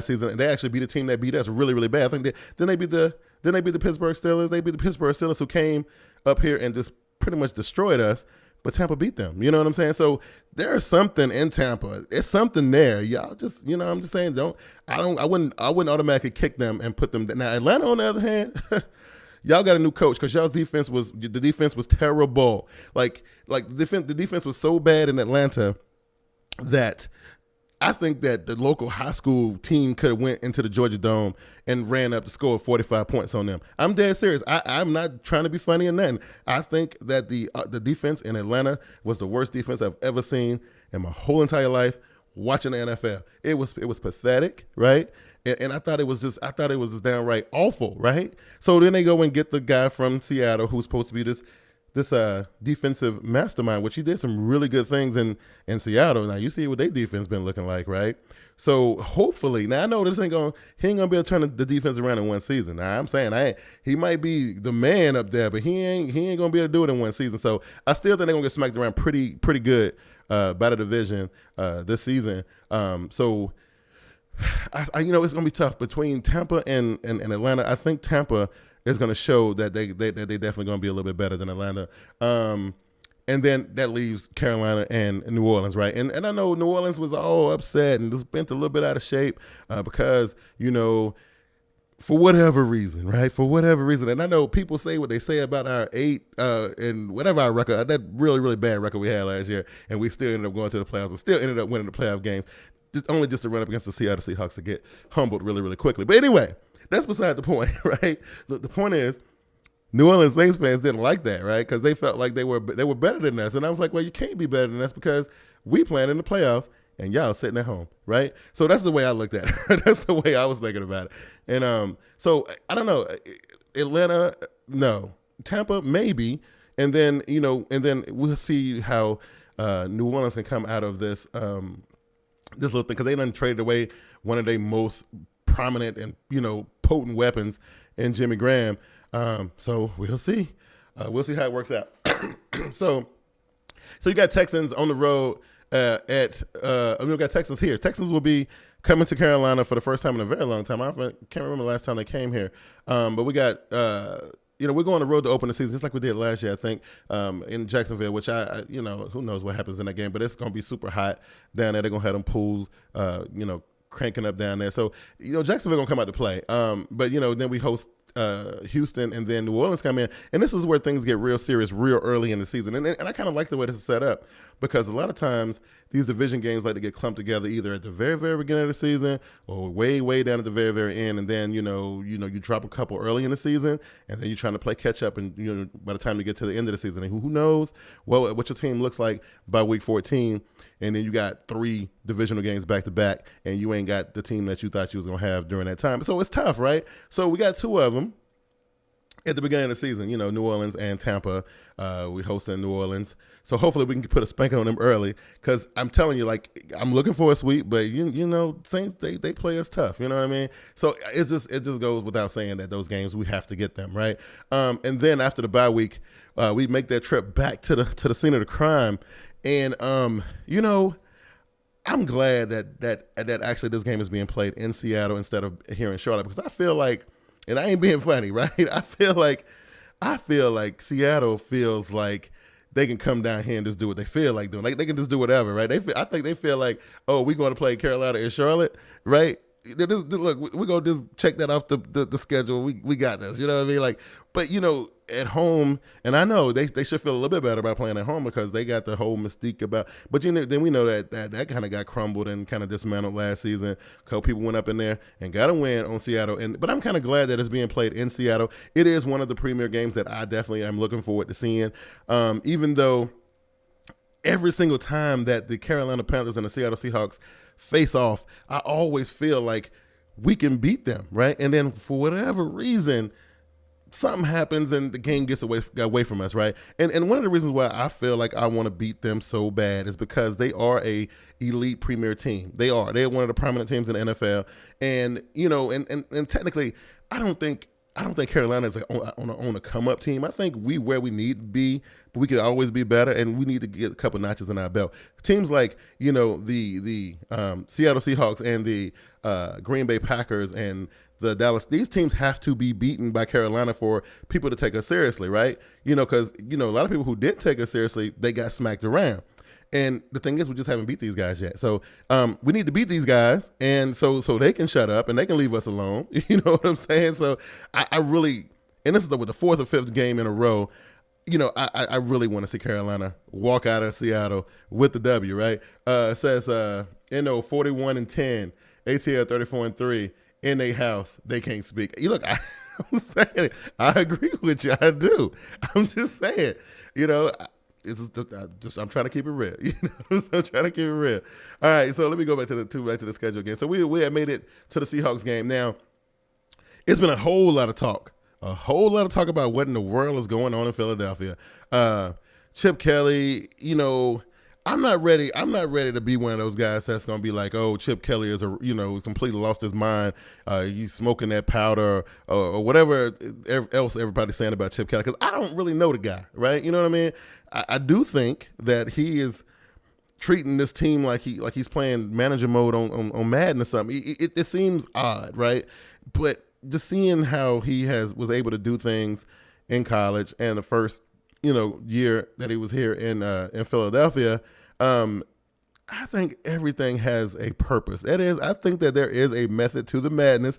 season. And they actually beat a team that beat us really, really bad. I think they beat the Pittsburgh Steelers. They beat the Pittsburgh Steelers, who came up here and just pretty much destroyed us. But Tampa beat them. You know what I'm saying? So there's something in Tampa. It's something there. Y'all just, I'm just saying, I wouldn't automatically kick them and put them. Now Atlanta, on the other hand, y'all got a new coach, because y'all's defense was terrible. Like the defense was so bad in Atlanta that I think that the local high school team could have went into the Georgia Dome and ran up the score of 45 points on them. I'm dead serious. I'm not trying to be funny or nothing. I think that the defense in Atlanta was the worst defense I've ever seen in my whole entire life watching the NFL. It was pathetic, right? And I thought it was just downright awful, right? So then they go and get the guy from Seattle who's supposed to be this defensive mastermind, which he did some really good things in Seattle. Now you see what their defense been looking like, right? So hopefully, now I know he ain't gonna be able to turn the defense around in one season. Now I'm saying he might be the man up there, but he ain't gonna be able to do it in one season. So I still think they're gonna get smacked around pretty good by the division this season. So it's gonna be tough between Tampa and Atlanta. I think Tampa is going to show that they definitely going to be a little bit better than Atlanta. And then that leaves Carolina and New Orleans, right? And I know New Orleans was all upset and just bent a little bit out of shape because, for whatever reason, right? For whatever reason. And I know people say what they say about our 8 and whatever our record, that really, really bad record we had last year, and we still ended up going to the playoffs and still ended up winning the playoff games, just to run up against the Seattle Seahawks to get humbled really, really quickly. But anyway, that's beside the point, right? The point is, New Orleans Saints fans didn't like that, right? Because they felt like they were better than us. And I was like, well, you can't be better than us because we playing in the playoffs and y'all sitting at home, right? So that's the way I looked at it. That's the way I was thinking about it. And so I don't know. Atlanta, no. Tampa, maybe. And then, we'll see how New Orleans can come out of this this little thing, because they done traded away one of their most prominent and potent weapons in Jimmy Graham. So we'll see. We'll see how it works out. So you got Texans on the road we got Texans here. Texans will be coming to Carolina for the first time in a very long time. I can't remember the last time they came here. But we got we're going on the road to open the season just like we did last year, I think, in Jacksonville, which I who knows what happens in that game, but it's going to be super hot down there. They're going to have them pools, cranking up down there. So, Jacksonville going to come out to play. But, then we host Houston, and then New Orleans come in. And this is where things get real serious real early in the season. And I kind of like the way this is set up, because a lot of times these division games like to get clumped together either at the very, very beginning of the season or way, way down at the very, very end. And then, you drop a couple early in the season, and then you're trying to play catch up. And, by the time you get to the end of the season, and who knows what your team looks like by week 14. And then you got 3 divisional games back to back, and you ain't got the team that you thought you was going to have during that time. So it's tough, right? So we got 2 of them at the beginning of the season, New Orleans and Tampa. We hosting New Orleans. So hopefully we can put a spanking on them early, because I'm telling you, I'm looking for a sweep, but Saints, they play us tough. You know what I mean? So it just goes without saying that those games, we have to get them, right? And then after the bye week, we make that trip back to the scene of the crime. And, I'm glad that actually this game is being played in Seattle instead of here in Charlotte, because I feel like, and I ain't being funny, right? I feel like Seattle feels like they can come down here and just do what they feel like doing. Like they can just do whatever, right? I think they feel like, oh, we're going to play Carolina in Charlotte, right? Look, we're going to just check that off the schedule. We got this, you know what I mean? But at home, and I know they should feel a little bit better about playing at home, because they got the whole mystique about. But then we know that kind of got crumbled and kind of dismantled last season. A couple people went up in there and got a win on Seattle, but I'm kind of glad that it's being played in Seattle. It is one of the premier games that I definitely am looking forward to seeing. Even though every single time that the Carolina Panthers and the Seattle Seahawks face off, I always feel like we can beat them, right? And then for whatever reason, something happens and the game gets away from us, right? And one of the reasons why I feel like I want to beat them so bad is because they are a elite premier team. They're one of the prominent teams in the NFL, and and technically, I don't think Carolina is on a come up team. I think where we need to be, but we could always be better, and we need to get a couple notches in our belt. Teams like the Seattle Seahawks and the Green Bay Packers and the Dallas, these teams have to be beaten by Carolina for people to take us seriously, right? Because a lot of people who didn't take us seriously, they got smacked around. And the thing is, we just haven't beat these guys yet. So we need to beat these guys, and so they can shut up and they can leave us alone. You know what I'm saying? So I really, and this is with the 4th or 5th game in a row, I really want to see Carolina walk out of Seattle with the W, right? It says, 41-10, ATL 34-3, in a house, they can't speak. I'm saying, I agree with you. I do. I'm just saying, I'm trying to keep it real. I'm trying to keep it real. All right, so let me go back to the schedule again. So we had made it to the Seahawks game. Now, it's been a whole lot of talk about what in the world is going on in Philadelphia. Chip Kelly, I'm not ready to be one of those guys that's going to be like, oh, Chip Kelly is completely lost his mind. He's smoking that powder or whatever else everybody's saying about Chip Kelly, because I don't really know the guy, right? You know what I mean? I do think that he is treating this team like he's playing manager mode on Madden or something. It seems odd, right? But just seeing how he was able to do things in college and the first year that he was here in Philadelphia, I think everything has a purpose. I think that there is a method to the madness.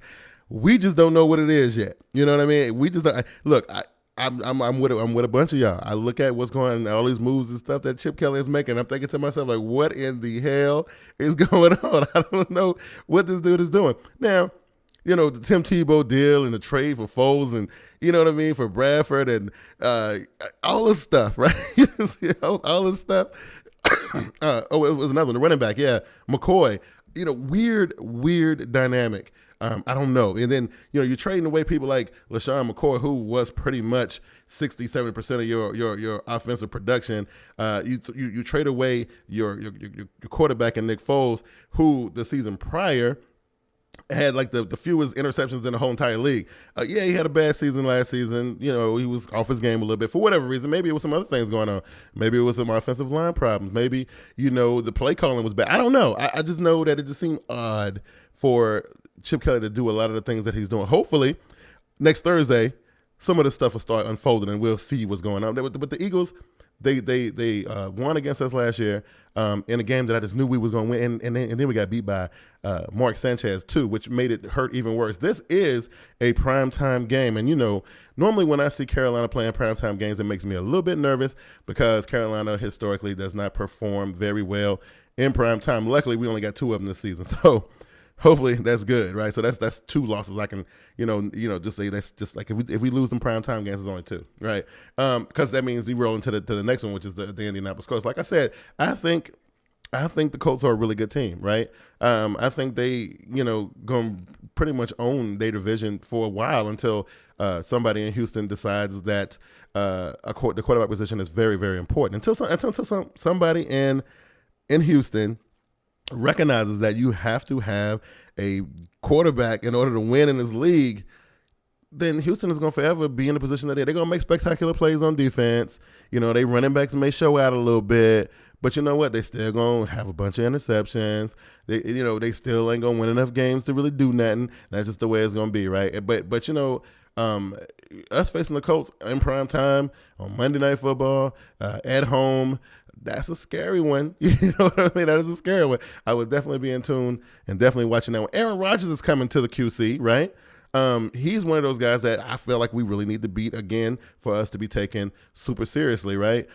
We just don't know what it is yet. You know what I mean? We just don't. Look, I'm with a bunch of y'all. I look at what's going on, all these moves and stuff that Chip Kelly is making. I'm thinking to myself, like, what in the hell is going on? I don't know what this dude is doing. Now, the Tim Tebow deal and the trade for Foles and, for Bradford and all this stuff, right? All this stuff. It was another one, the running back, yeah, McCoy. Weird dynamic. I don't know. And then, you're trading away people like LaShawn McCoy, who was pretty much 60-70% of your offensive production. You trade away your quarterback in Nick Foles, who the season prior had like the fewest interceptions in the whole entire league. He had a bad season last season. He was off his game a little bit for whatever reason. Maybe it was some other things going on. Maybe it was some offensive line problems. Maybe, the play calling was bad. I don't know. I just know that it just seemed odd for Chip Kelly to do a lot of the things that he's doing. Hopefully, next Thursday, some of this stuff will start unfolding and we'll see what's going on. But the Eagles, they won against us last year in a game that I just knew we was going to win, and then we got beat by Mark Sanchez too, which made it hurt even worse. This is a primetime game, and normally when I see Carolina playing primetime games, it makes me a little bit nervous because Carolina historically does not perform very well in primetime. Luckily, we only got 2 of them this season, so hopefully that's good, right? So that's 2 losses. I can, just say that's just like if we lose them primetime games, it's only 2, right? Because that means we roll into the next one, which is the Indianapolis Colts. Like I said, I think the Colts are a really good team, right? I think they, going to pretty much own their division for a while until somebody in Houston decides that the quarterback position is very, very important. Until somebody in Houston recognizes that you have to have a quarterback in order to win in this league, then Houston is going to forever be in the position that they're going to make spectacular plays on defense. They running backs may show out a little bit, but you know what? They still going to have a bunch of interceptions. They still ain't going to win enough games to really do nothing. That's just the way it's going to be, right? But us facing the Colts in prime time on Monday Night Football at home, that's a scary one. You know what I mean? That is a scary one. I would definitely be in tune and definitely watching that one. Aaron Rodgers is coming to the QC, right? He's one of those guys that I feel like we really need to beat again for us to be taken super seriously, right?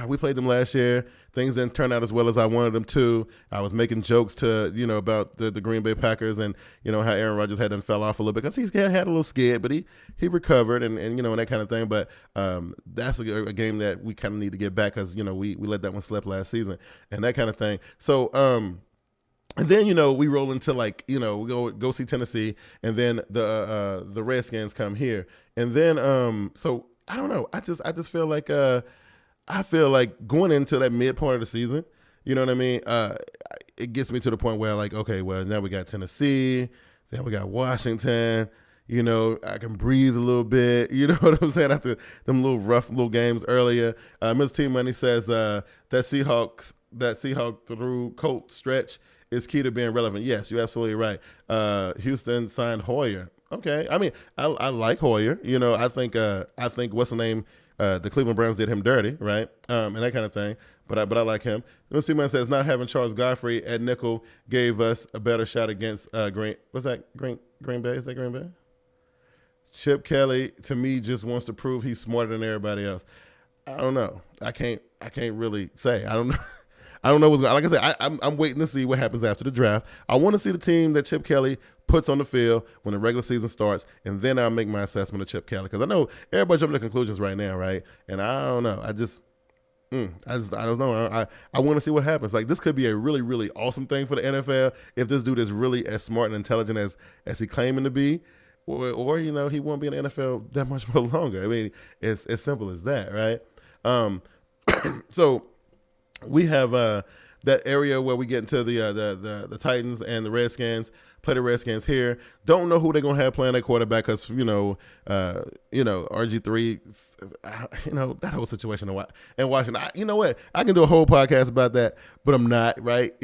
We played them last year. Things didn't turn out as well as I wanted them to. I was making jokes about the Green Bay Packers and, how Aaron Rodgers had them fell off a little bit because he had a little scared, but he recovered and that kind of thing. But that's a game that we kind of need to get back because, we let that one slip last season and that kind of thing. So, and then, we roll into we go see Tennessee, and then the Redskins come here. And then, so I don't know. I just feel like, going into that midpoint of the season, you know what I mean? It gets me to the point where okay, well, now we got Tennessee, then we got Washington, I can breathe a little bit, you know what I'm saying? After them rough games earlier. Ms. T Money says that Seahawk through Colt stretch is key to being relevant. Yes, you're absolutely right. Houston signed Hoyer. Okay. I mean, I like Hoyer. I think what's the name? The Cleveland Browns did him dirty, right? And that kind of thing. But I like him. Let's see, man says not having Charles Godfrey at nickel gave us a better shot against Green. What's that? Green Bay? Is that Green Bay? Chip Kelly, to me, just wants to prove he's smarter than everybody else. I don't know. I can't really say. I don't know. I don't know what's going. Like I said, I'm waiting to see what happens after the draft. I want to see the team that Chip Kelly puts on the field when the regular season starts, and then I'll make my assessment of Chip Kelly, because I know everybody's jumping to conclusions right now, right? And I don't know. I don't know. I want to see what happens. Like, this could be a really, really awesome thing for the NFL if this dude is really as smart and intelligent as he claiming to be, or he won't be in the NFL that much more longer. I mean, it's as simple as that, right? So we have that area where we get into the Titans and the Redskins. Play the Redskins here. Don't know who they're gonna have playing their quarterback, because RG3, that whole situation in Washington. You know what? I can do a whole podcast about that, but I'm not, right.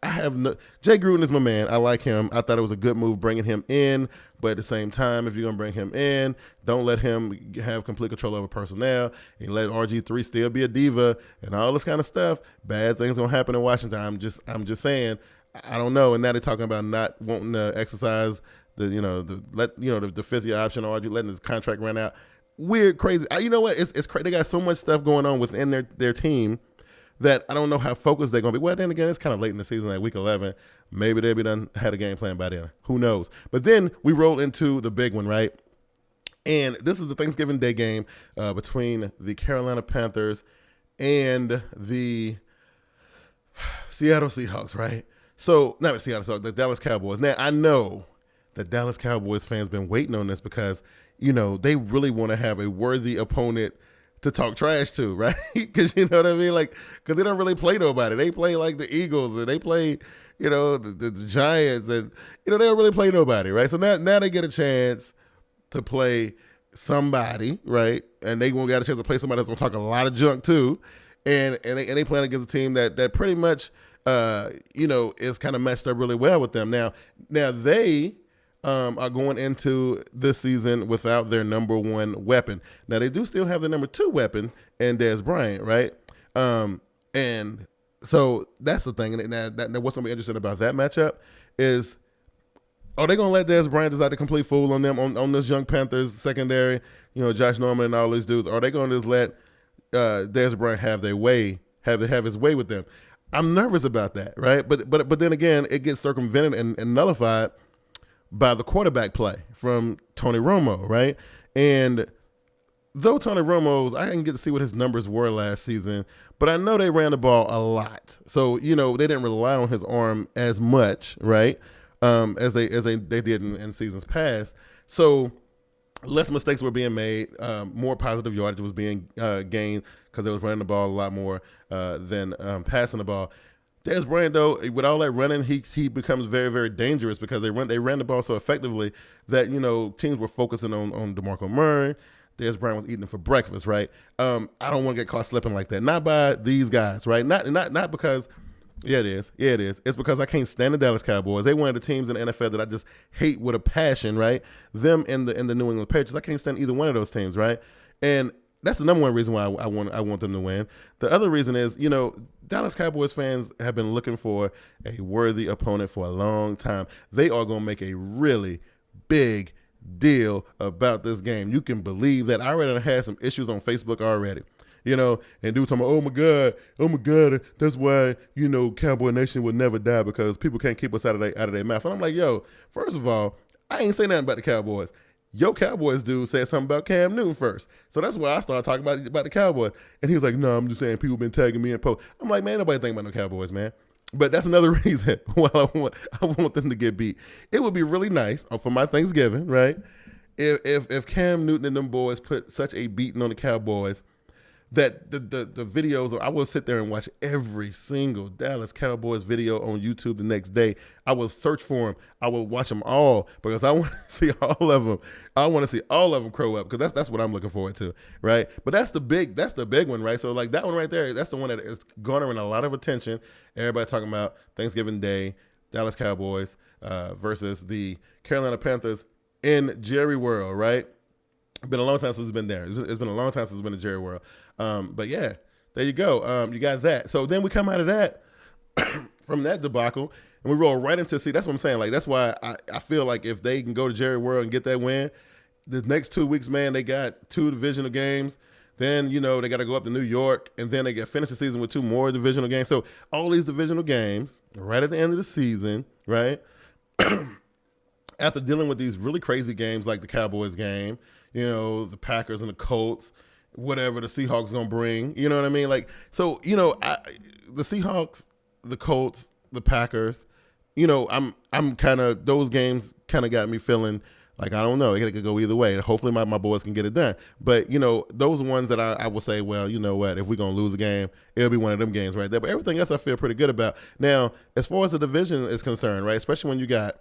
I have no. Jay Gruden is my man. I like him. I thought it was a good move bringing him in, but at the same time, if you're gonna bring him in, don't let him have complete control over personnel and let RG3 still be a diva and all this kind of stuff. Bad things gonna happen in Washington. I'm just saying. I don't know. And now they're talking about not wanting to exercise the physio option, or letting his contract run out. Weird, crazy. You know what? It's crazy. They got so much stuff going on within their team that I don't know how focused they're going to be. Well, then again, it's kind of late in the season, like week 11. Maybe they'll be done, had a game plan by then. Who knows? But then we roll into the big one, right? And this is the Thanksgiving Day game between the Carolina Panthers and the Seattle Seahawks, right? So, not the Seattle Seahawks, the Dallas Cowboys. Now, I know the Dallas Cowboys fans been waiting on this because, they really want to have a worthy opponent to talk trash to, right? Because you know what I mean? Like, because they don't really play nobody. They play like the Eagles, and they play, the Giants, and, they don't really play nobody, right? So now they get a chance to play somebody, right? And they won't get a chance to play somebody that's going to talk a lot of junk too. And they playing against a team that pretty much is kind of matched up really well with them. Now they are going into this season without their number one weapon. Now they do still have their number two weapon in Dez Bryant, right? And so that's the thing. And what's going to be interesting about that matchup is, are they going to let Dez Bryant decide to complete fool on them on this young Panthers secondary? Josh Norman and all these dudes. Are they going to just let Dez Bryant have their way, have his way with them? I'm nervous about that, right? But then again, it gets circumvented and nullified by the quarterback play from Tony Romo, right? And though Tony Romo's, I didn't get to see what his numbers were last season, but I know they ran the ball a lot. So, they didn't rely on his arm as much, right? As they did in seasons past. So less mistakes were being made, more positive yardage was being gained because they was running the ball a lot more than passing the ball. Dez Bryant, though, with all that running, he becomes very, very dangerous because they ran the ball so effectively that teams were focusing on DeMarco Murray. Dez Bryant was eating for breakfast, right? I don't want to get caught slipping like that. Not by these guys, right? Not because. Yeah, it is. It's because I can't stand the Dallas Cowboys. They one of the teams in the NFL that I just hate with a passion, right? Them and the New England Patriots. I can't stand either one of those teams, right? And that's the number one reason why I want them to win. The other reason is, Dallas Cowboys fans have been looking for a worthy opponent for a long time. They are going to make a really big deal about this game. You can believe that. I already had some issues on Facebook already. And dude talking about, oh my God, that's why, Cowboy Nation will never die because people can't keep us out of their mouth. And I'm like, yo, first of all, I ain't say nothing about the Cowboys. Your Cowboys dude said something about Cam Newton first. So that's why I started talking about the Cowboys. And he was like, no, I'm just saying people been tagging me in post. I'm like, man, nobody think about no Cowboys, man. But that's another reason why I want them to get beat. It would be really nice for my Thanksgiving, right? If Cam Newton and them boys put such a beating on the Cowboys that the videos, I will sit there and watch every single Dallas Cowboys video on YouTube the next day. I will search for them. I will watch them all because I want to see all of them. I want to see all of them crow up because that's what I'm looking forward to, right? But that's the big one, right? So like that one right there, that's the one that is garnering a lot of attention. Everybody talking about Thanksgiving Day, Dallas Cowboys versus the Carolina Panthers in Jerry World, right? It's been a long time since it's been there. It's been a long time since it's been in Jerry World. But yeah, there you go. You got that. So then we come out of that from that debacle and we roll right into, see, that's what I'm saying. Like, that's why I feel like if they can go to Jerry World and get that win, the next 2 weeks, man, they got 2 divisional games. Then, they got to go up to New York, and then they get finish the season with 2 more divisional games. So all these divisional games right at the end of the season, right? After dealing with these really crazy games like the Cowboys game, the Packers and the Colts, whatever the Seahawks going to bring, you know what I mean? Like, so, the Seahawks, the Colts, the Packers, I'm kind of, those games kind of got me feeling like, I don't know, it could go either way. Hopefully my boys can get it done. But, those ones that I will say, well, you know what, if we're going to lose a game, it'll be one of them games right there. But everything else I feel pretty good about. Now, as far as the division is concerned, right, especially when you got,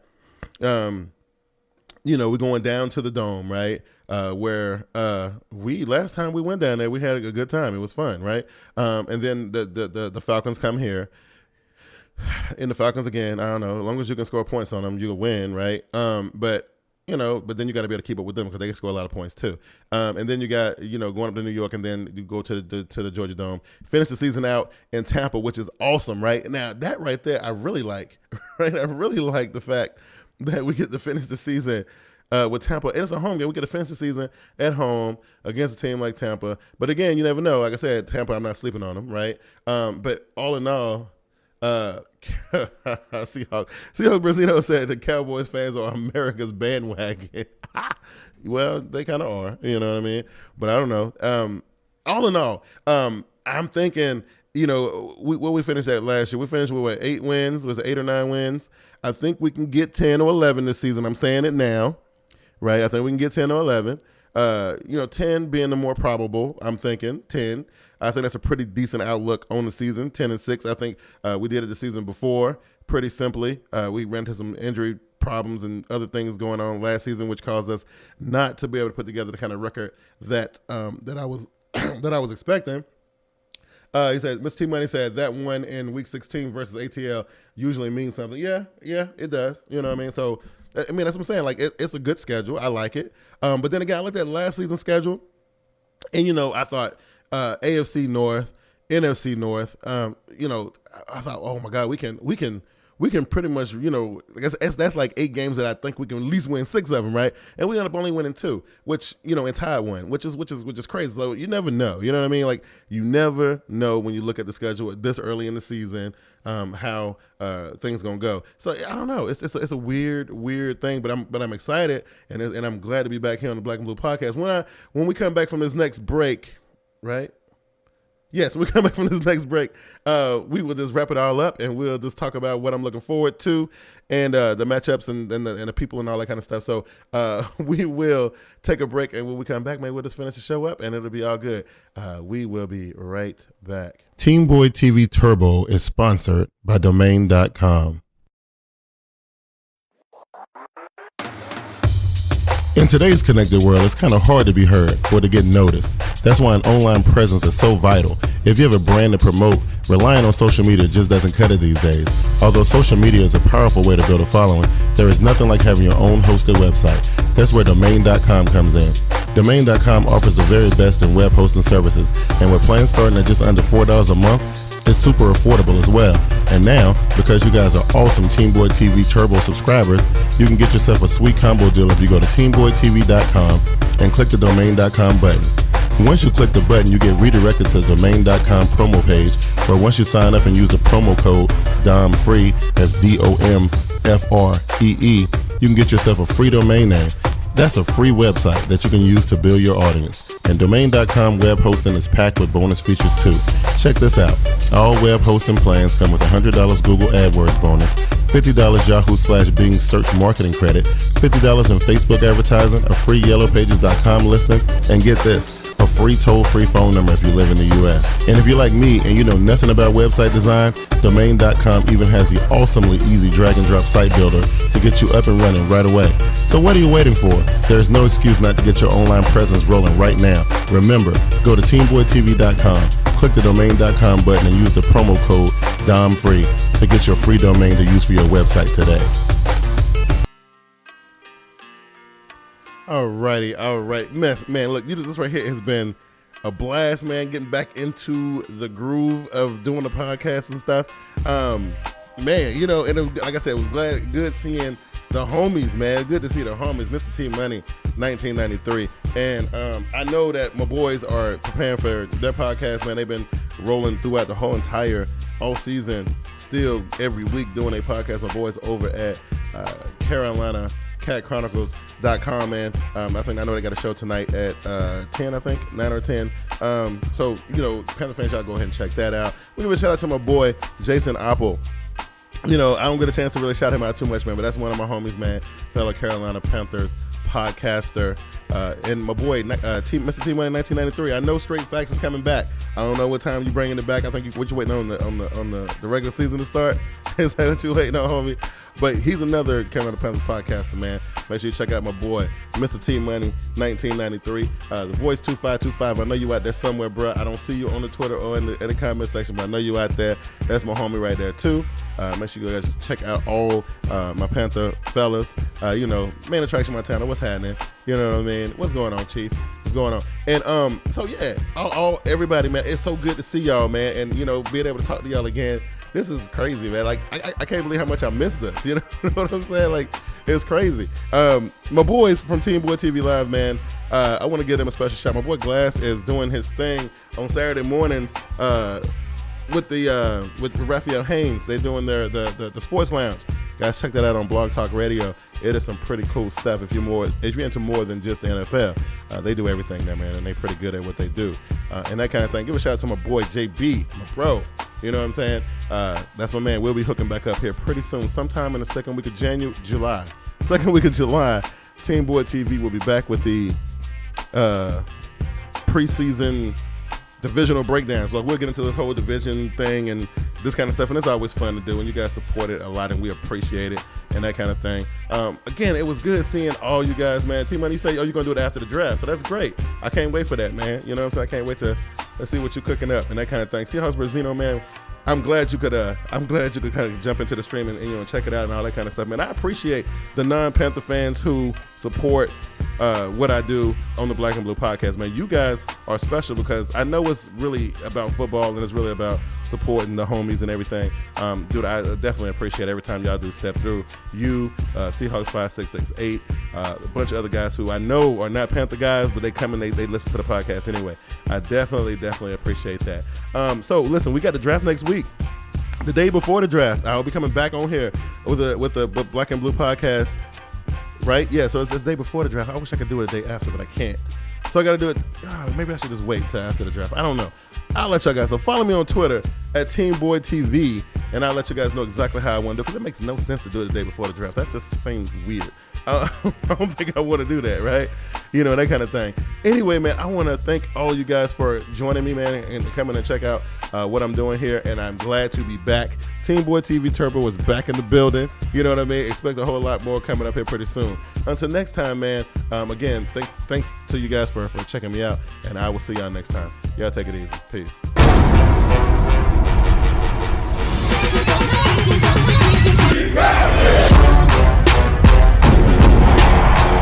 we're going down to the Dome, right, where last time we went down there, we had a good time. It was fun, right? And then the Falcons come here. And the Falcons, again, I don't know, as long as you can score points on them, you'll win, right? But then you got to be able to keep up with them because they can score a lot of points too. And then you got, going up to New York, and then you go to the Georgia Dome, finish the season out in Tampa, which is awesome, right? Now, that right there, I really like, right? I really like the fact that we get to finish the season with Tampa. And it's a home game. We get to finish the season at home against a team like Tampa. But again, you never know. Like I said, Tampa, I'm not sleeping on them, right? But all in all, Seahawks Brazino said the Cowboys fans are America's bandwagon. Well, they kind of are, you know what I mean? But I don't know. All in all, I'm thinking, we finished at last year. We finished with 8 wins? Was it 8 or 9 wins? I think we can get 10 or 11 this season. I'm saying it now, right? I think we can get 10 or 11. 10 being the more probable. I'm thinking 10. I think that's a pretty decent outlook on the season. 10-6. I think we did it the season before pretty simply. We ran into some injury problems and other things going on last season, which caused us not to be able to put together the kind of record that I was that I was expecting. He said, Mr. T Money said that one in week 16 versus ATL usually means something. Yeah, it does. You know what I mean? So, I mean, that's what I'm saying. Like, it's a good schedule. I like it. But then again, I looked at last season's schedule, and, I thought AFC North, NFC North, I thought, oh, my God, we can pretty much, I guess that's like 8 games that I think we can at least win 6 of them, right? And we ended up only winning 2, which, and tied 1, which is crazy. So you never know, you know what I mean? Like, you never know when you look at the schedule this early in the season, how things gonna go. So I don't know. It's a weird thing, but I'm excited, and I'm glad to be back here on the Black and Blue Podcast. When we come back from this next break, right? Yes, we come back from this next break. We will just wrap it all up, and we'll just talk about what I'm looking forward to, and the matchups and the people and all that kind of stuff. So we will take a break, and when we come back, maybe we'll just finish the show up, and it'll be all good. We will be right back. TeamBoydTV Turbo is sponsored by Domain.com. In today's connected world, it's kind of hard to be heard or to get noticed. That's why an online presence is so vital. If you have a brand to promote, relying on social media just doesn't cut it these days. Although social media is a powerful way to build a following, there is nothing like having your own hosted website. That's where Domain.com comes in. Domain.com offers the very best in web hosting services, and with plans starting at just under $4 a month, it's super affordable as well. And now, because you guys are awesome TeamBoydTV Turbo subscribers, you can get yourself a sweet combo deal if you go to TeamBoydTV.com and click the Domain.com button. Once you click the button, you get redirected to the Domain.com promo page, where once you sign up and use the promo code DOMFREE, that's DOMFREE, you can get yourself a free domain name. That's a free website that you can use to build your audience. And Domain.com web hosting is packed with bonus features too. Check this out. All web hosting plans come with $100 Google AdWords bonus, $50 Yahoo/Bing search marketing credit, $50 in Facebook advertising, a free YellowPages.com listing, and get this, a free toll-free phone number if you live in the U.S. And if you're like me and you know nothing about website design, Domain.com even has the awesomely easy drag-and-drop site builder to get you up and running right away. So what are you waiting for? There's no excuse not to get your online presence rolling right now. Remember, go to TeamBoydTV.com, click the Domain.com button, and use the promo code DOMFREE to get your free domain to use for your website today. All right. Man, look, this right here has been a blast, man, getting back into the groove of doing the podcast and stuff. Man, and like I said, it was good seeing the homies, man. Good to see the homies. Mr. T Money, 1993. And I know that my boys are preparing for their podcast, man. They've been rolling throughout the whole entire all season, still every week doing a podcast. My boys over at CarolinaCatChronicles.com, man. I know they got a show tonight at 10, I think, 9 or 10. So, Panther fans, y'all go ahead and check that out. We give a shout out to my boy, Jason Apple. I don't get a chance to really shout him out too much, man, but that's one of my homies, man, fellow Carolina Panthers podcaster, and my boy, Mr. T Money 1993. I know Straight Facts is coming back. I don't know what time you bringing it back. I think what you waiting on the regular season to start. Is that what you waiting on, homie? But he's another Carolina Panthers podcaster, man. Make sure you check out my boy, Mr. T Money 1993. The Voice 2525. I know you out there somewhere, bro. I don't see you on the Twitter or in the comment section, but I know you out there. That's my homie right there too. Make sure you guys check out all my Panther fellas. Main attraction Montana. What's happening? You know what I mean? What's going on, Chief? What's going on? And so yeah, all everybody, man. It's so good to see y'all, man, and being able to talk to y'all again. This is crazy, man. Like, I can't believe how much I missed this. You know what I'm saying? Like, it's crazy. My boys from TeamBoydTV Live, man, I want to give them a special shout. My boy Glass is doing his thing on Saturday mornings with Raphael Haynes. They're doing the sports lounge. Guys, check that out on Blog Talk Radio. It is some pretty cool stuff. If you're into more than just the NFL, they do everything there, man, and they're pretty good at what they do, and that kind of thing. Give a shout out to my boy JB, my bro. You know what I'm saying? That's my man. We'll be hooking back up here pretty soon, sometime in the second week of July. TeamBoydTV will be back with the preseason divisional breakdowns. Like, we'll get into this whole division thing and this kind of stuff, and it's always fun to do, and you guys support it a lot, and we appreciate it, and that kind of thing. Again, it was good seeing all you guys, man. T-Money, you say, you're going to do it after the draft, so that's great. I can't wait for that, man. You know what I'm saying? I can't wait to see what you're cooking up and that kind of thing. Seahawks Brazino, man, I'm glad you could kind of jump into the stream and check it out and all that kind of stuff, man. I appreciate the non-Panther fans who support what I do on the Black and Blue podcast, man. You guys are special because I know it's really about football and it's really about supporting the homies and everything. Dude, I definitely appreciate every time y'all do step through. You, Seahawks 5668, a bunch of other guys who I know are not Panther guys, but they come and they listen to the podcast anyway. I definitely appreciate that. So listen, we got the draft next week. The day before the draft, I'll be coming back on here with the Black and Blue podcast. Right? Yeah, so it's the day before the draft. I wish I could do it the day after, but I can't. So I got to do it. Maybe I should just wait till after the draft. I don't know. I'll let y'all guys. So follow me on Twitter at TeamBoydTV, and I'll let you guys know exactly how I want to do it, because it makes no sense to do it the day before the draft. That just seems weird. I don't think I want to do that, right? That kind of thing. Anyway, man, I want to thank all you guys for joining me, man, and coming and check out what I'm doing here, and I'm glad to be back. TeamBoydTV Turbo is back in the building. You know what I mean? Expect a whole lot more coming up here pretty soon. Until next time, man, again, thanks to you guys for checking me out, and I will see y'all next time. Y'all take it easy. Peace.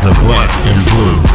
The Black and Blue